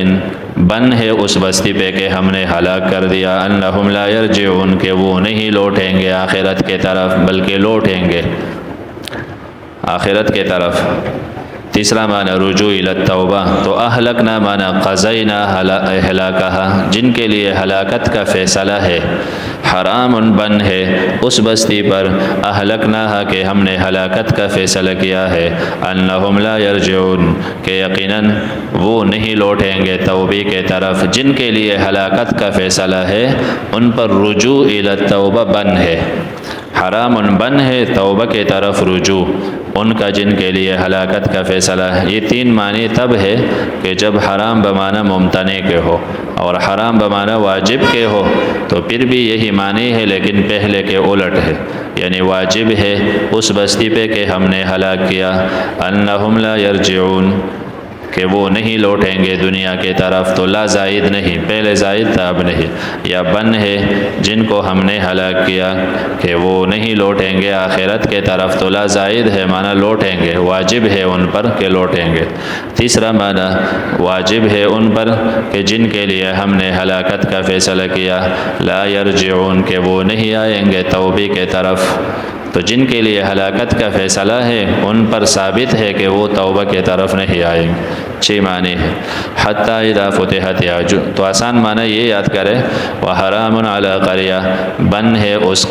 بن ہے اس بستی پہ کہ ہم نے ہلاک کر دیا، انہم لا یرجعون، کہ وہ نہیں لوٹیں گے آخرت کے طرف، بلکہ لوٹیں گے آخرت کے طرف۔ تیسرا معنی رجوع الی التوبہ، تو اہلکنا معنی قضینا اہلاکہا، جن کے لیے ہلاکت کا فیصلہ ہے۔ حرام بن ہے اس بستی پر، اہلکناہا کہ ہم نے ہلاکت کا فیصلہ کیا ہے، انہم لا یرجعون، کہ یقیناً وہ نہیں لوٹیں گے توبے کے طرف۔ جن کے لیے ہلاکت کا فیصلہ ہے ان پر رجوع الی التوبہ بن ہے، حرام بن ہے توبہ کے طرف رجوع ان کا جن کے لیے ہلاکت کا فیصلہ ہے۔ یہ تین معنی تب ہے کہ جب حرام بمعنی ممتنع کے ہو اور حرام بمعنی واجب کے ہو، تو پھر بھی یہی معنی ہے لیکن پہلے کے الٹ ہے، یعنی واجب ہے اس بستی پہ کہ ہم نے ہلاک کیا، انہم لا یرجعون، کہ وہ نہیں لوٹیں گے دنیا کے طرف، تو لا زائد نہیں، پہلے زائد تھا اب نہیں۔ یا بن ہے جن کو ہم نے ہلاک کیا کہ وہ نہیں لوٹیں گے آخرت کے طرف، تو لا زائد ہے معنی لوٹیں گے، واجب ہے ان پر کہ لوٹیں گے۔ تیسرا معنی واجب ہے ان پر کہ جن کے لیے ہم نے ہلاکت کا فیصلہ کیا، لا یرجعون، کہ وہ نہیں آئیں گے توبے کے طرف۔ تو جن کے لیے ہلاکت کا فیصلہ ہے ان پر ثابت ہے کہ وہ توبہ کے طرف نہیں آئیں گے۔ چھ معنی ہے۔ حتی اذا فتحت یاجوج، تو آسان معنی یہ یاد کرے، وحرام علی قریہ، بن ہے اس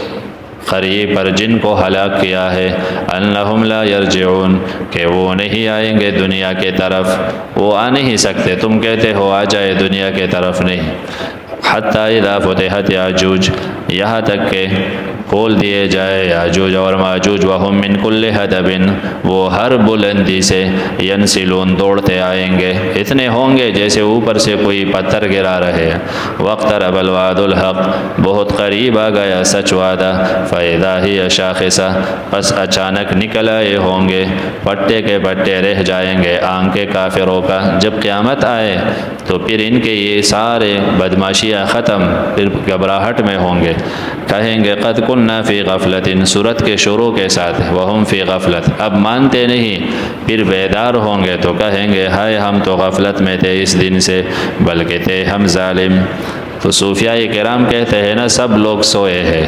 قریے پر جن کو ہلاک کیا ہے، انہم لا یرجعون، کہ وہ نہیں آئیں گے دنیا کے طرف۔ وہ آ نہیں سکتے، تم کہتے ہو آ جائے دنیا کے طرف، نہیں، حتیٰ اذا فتحت یاجوج، یہاں تک کہ کھول دیے جائے یاجوج اور ماجوج، وہم من کل حدب، وہ ہر بلندی سے ینسلون، دوڑتے آئیں گے، اتنے ہوں گے جیسے اوپر سے کوئی پتھر گرا رہے ہیں۔ واقترب الوعد الحق، بہت قریب آ گیا سچ وعدہ، فاذا ہی شاخصہ، پس اچانک نکل آئے ہوں گے، پٹے کے پٹے رہ جائیں گے آنکھ کافروں کا۔ جب قیامت آئے تو پھر ان کے یہ سارے بدماشیاں ختم، پھر گھبراہٹ میں ہوں گے، کہیں گے قد کننا فی غفلت، صورت کے شروع کے ساتھ وہم فی غفلت، اب مانتے نہیں، پھر بیدار ہوں گے تو کہیں گے ہائے ہم تو غفلت میں تھے اس دن سے، بلکہ تھے ہم ظالم۔ تو صوفیاء کرام کہتے ہیں نا سب لوگ سوئے ہیں،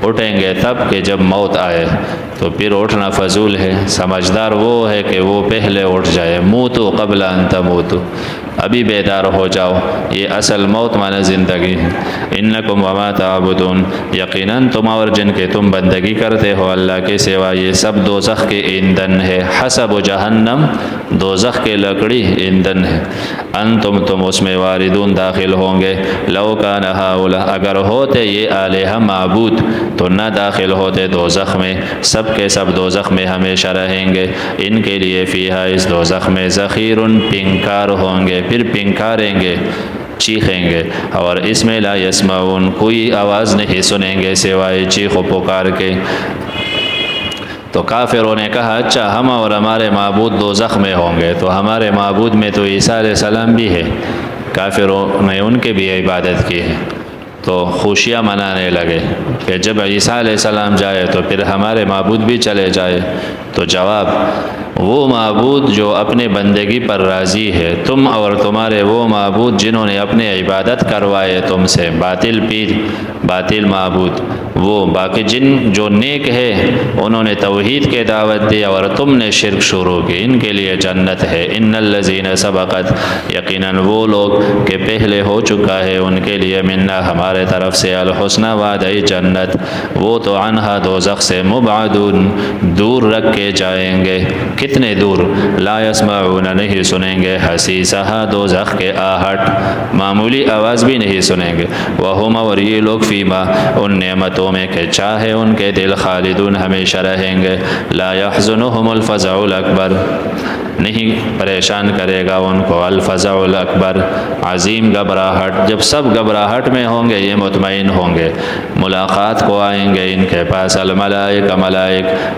اٹھیں گے تب کہ جب موت آئے، تو پھر اٹھنا فضول ہے، سمجھدار وہ ہے کہ وہ پہلے اٹھ جائے، موتو قبل ان تموتو، ابھی بیدار ہو جاؤ، یہ اصل موت مانا زندگی ہے۔ انکم وما تعبدون، یقیناً تم اور جن کے تم بندگی کرتے ہو اللہ کے سوا، یہ سب دوزخ کے ایندھن ہے، حسب جہنم، دوزخ کے لکڑی ایندھن ہے، انتم تم اس میں واردون، داخل ہوں گے، لو کان ہؤلاء، اگر ہوتے یہ الہہ معبود تو نہ داخل ہوتے دوزخ میں، سب کے سب دوزخ میں ہمیشہ رہیں گے، ان کے لیے فیہا، اس دوزخ میں، زخیر، پنکار ہوں گے، پھر پنکاریں گے، چیخیں گے، اور اس میں لا یسمعون، کوئی آواز نہیں سنیں گے سوائے چیخ و پکار کے۔ تو کافروں نے کہا اچھا ہم اور ہمارے معبود دوزخ میں ہوں گے، تو ہمارے معبود میں تو عیسیٰ علیہ السلام بھی ہے، کافروں نے ان کے بھی عبادت کی ہے، تو خوشیاں منانے لگے کہ جب عیسیٰ علیہ السلام جائے تو پھر ہمارے معبود بھی چلے جائے۔ تو جواب، وہ معبود جو اپنے بندگی پر راضی ہے، تم اور تمہارے وہ معبود جنہوں نے اپنے عبادت کروائے تم سے، باطل پیر، باطل معبود، وہ باقی جن جو نیک ہے انہوں نے توحید کے دعوت دی اور تم نے شرک شروع کی، ان کے لیے جنت ہے۔ ان الذین سبقت، یقیناً وہ لوگ کہ پہلے ہو چکا ہے ان کے لیے، منا ہمارے طرف سے، الحسنی وعدہ جنت، وہ تو عنہا دوزخ سے، مبعدون دور رکھ کے جائیں گے، کتنے دور، لا یسمعون نہیں سنیں گے، حسیسہا دوزخ کے آہٹ، معمولی آواز بھی نہیں سنیں گے، وہم اور یہ لوگ فیما ان نعمتوں میں کہ چاہے ان کے دل، خالدون ہمیشہ رہیں گے، لا یحزنہم الفزع الاکبر، نہیں پریشان کرے گا ان کو الفزع الاکبر، عظیم گھبراہٹ، جب سب گھبراہٹ میں ہوں گے یہ مطمئن ہوں گے، ملاقات کو آئیں گے ان کے پاس، الملائکہ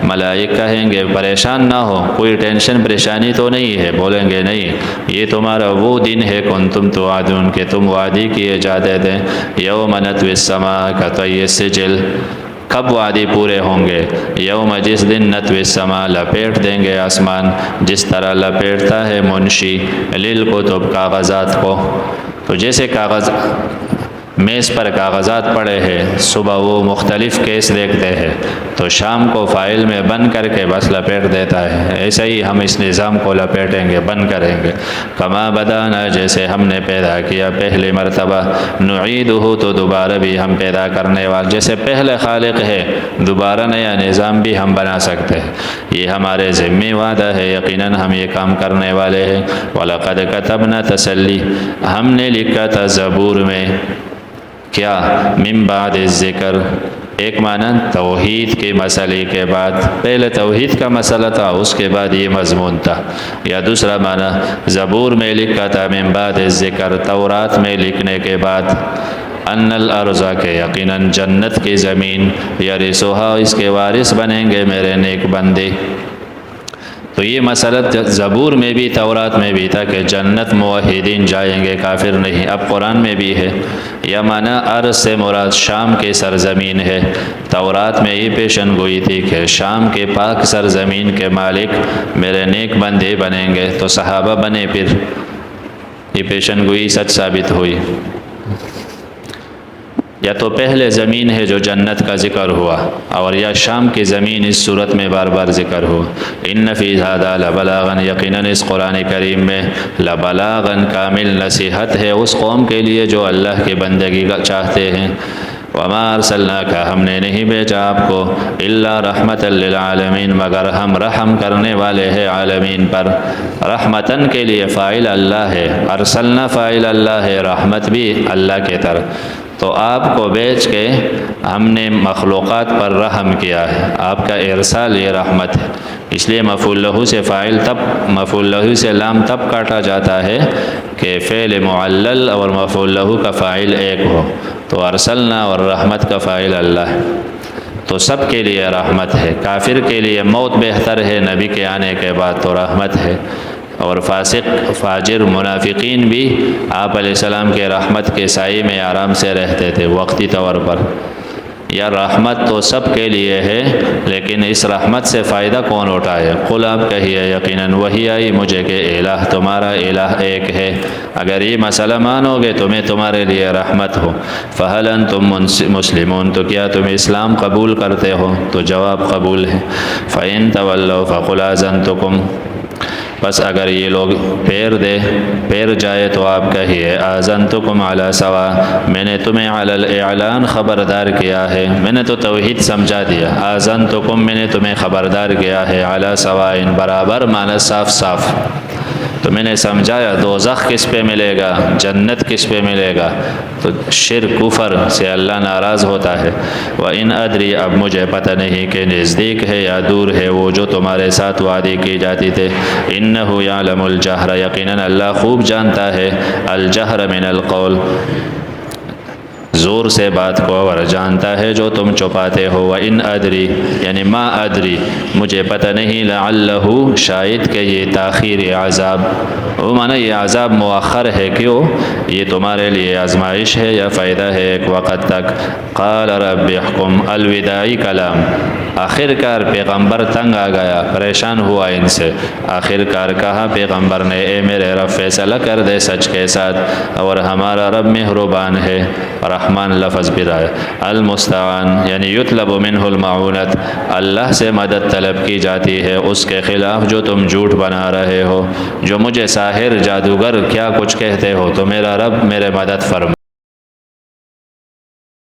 ملائک کہیں گے پریشان نہ ہو، کوئی ٹینشن پریشانی تو نہیں ہے، بولیں گے نہیں، یہ تمہارا وہ دن ہے کنتم توعدون کہ تم وعدے کیے جاتے تھے، یوم نطوی السماء کطی السجل، کب وعدے پورے ہوں گے، یوم جس دن نطوی السماء لپیٹ دیں گے آسمان، جس طرح لپیٹتا ہے منشی للکتب کاغذات کو، تو جیسے کاغذ میز پر کاغذات پڑے ہیں، صبح وہ مختلف کیس دیکھتے ہیں تو شام کو فائل میں بند کر کے بس لپیٹ دیتا ہے، ایسے ہی ہم اس نظام کو لپیٹیں گے، بند کریں گے، کما بدانا جیسے ہم نے پیدا کیا پہلی مرتبہ، نعیدہ تو دوبارہ بھی ہم پیدا کرنے والے، جیسے پہلے خالق ہے دوبارہ نیا نظام بھی ہم بنا سکتے ہیں، یہ ہمارے ذمہ وعدہ ہے، یقیناً ہم یہ کام کرنے والے ہیں۔ وَلَقَدْ كَتَبْنَا تسلی، ہم نے لکھا تھا زبور میں، کیا، من بعد الذکر، ایک معنی توحید کے مسئلے کے بعد، پہلے توحید کا مسئلہ تھا اس کے بعد یہ مضمون تھا، یا دوسرا معنی زبور میں لکھا تھا من بعد الذکر، تورات میں لکھنے کے بعد، ان الارض کے یقیناً جنت کی زمین، یرثھا اس کے وارث بنیں گے میرے نیک بندے۔ تو یہ مسئلہ زبور میں بھی تورات میں بھی تھا کہ جنت موحدین جائیں گے، کافر نہیں، اب قرآن میں بھی ہے، یا معنی ارض سے مراد شام کے سرزمین ہے، تورات میں یہ پیشن گوئی تھی کہ شام کے پاک سرزمین کے مالک میرے نیک بندے بنیں گے، تو صحابہ بنے، پھر یہ پیشن گوئی سچ ثابت ہوئی۔ یا تو پہلے زمین ہے جو جنت کا ذکر ہوا، اور یا شام کی زمین اس صورت میں بار بار ذکر ہوا۔ ان فی ھذا لبلاغا، یقیناً اس قرآن کریم میں لبلاغا کامل نصیحت ہے اس قوم کے لیے جو اللہ کی بندگی کا چاہتے ہیں، وما ارسلناک ہم نے نہیں بھیجا آپ کو الا رحمت للعالمین مگر ہم رحم کرنے والے ہیں عالمین پر۔ رحمتن کے لیے فاعل اللہ ہے، ارسلنا فاعل اللہ ہے، رحمت بھی اللہ کی طرف۔ تو آپ کو بیچ کے ہم نے مخلوقات پر رحم کیا ہے، آپ کا ارسال یہ رحمت ہے۔ اس لیے مفعول لہ سے فاعل تب، مفعول لہ سے لام تب کاٹا جاتا ہے کہ فعل معلل اور مفعول لہ کا فاعل ایک ہو، تو ارسلنا اور رحمت کا فاعل اللہ ہے، تو سب کے لیے رحمت ہے۔ کافر کے لیے موت بہتر ہے، نبی کے آنے کے بعد تو رحمت ہے، اور فاسق فاجر منافقین بھی آپ علیہ السلام کے رحمت کے سائے میں آرام سے رہتے تھے وقتی طور پر۔ یا رحمت تو سب کے لیے ہے، لیکن اس رحمت سے فائدہ کون اٹھائے؟ قل آپ کہیے یقیناً وہی آئی مجھے کہ الہ تمہارا الہ ایک ہے، اگر یہ مسئلہ مانو گے تو میں تمہارے لیے رحمت ہو۔ فہل انتم مسلمون تو کیا تم اسلام قبول کرتے ہو؟ تو جواب قبول ہے۔ فإن تولوا فقل آذنتکم بس اگر یہ لوگ پیر جائے تو آپ کہیے آذنتکم علی سوا میں نے تمہیں علی الاعلان خبردار کیا ہے، میں نے تو توحید سمجھا دیا، آذنتکم میں نے تمہیں خبردار کیا ہے، علی سوا ان برابر معنی صاف صاف، تو میں نے سمجھایا دوزخ کس پہ ملے گا، جنت کس پہ ملے گا، تو شرک کفر سے اللہ ناراض ہوتا ہے۔ وَإِنْ أَدْرِي اب مجھے پتہ نہیں کہ نزدیک ہے یا دور ہے وہ جو تمہارے ساتھ وعدے کی جاتی تھے۔ إِنَّهُ يَعْلَمُ الْجَهْرَ یقیناً اللہ خوب جانتا ہے الجہر من القول زور سے بات کو، اور جانتا ہے جو تم چھپاتے ہو۔ وَإِنْ أَدْرِي یعنی ما ادری مجھے پتہ نہیں، لعلہ شاید کہ یہ تاخیر عذاب، وہ معنی یہ عذاب مؤخر ہے، کیوں؟ یہ تمہارے لیے آزمائش ہے یا فائدہ ہے ایک وقت تک۔ قال رب احکم الوداعی کلام، آخر کار پیغمبر تنگ آ گیا، پریشان ہوا ان سے، آخر کار کہا پیغمبر نے اے میرے رب فیصلہ کر دے سچ کے ساتھ، اور ہمارا رب مہربان ہے، رحمان لفظ بھی رہا ہے۔ المستعان یعنی یطلب منہ المعونت اللہ سے مدد طلب کی جاتی ہے اس کے خلاف جو تم جھوٹ بنا رہے ہو، جو مجھے ساحر جادوگر کیا کچھ کہتے ہو، تو میرا رب میرے مدد فرما۔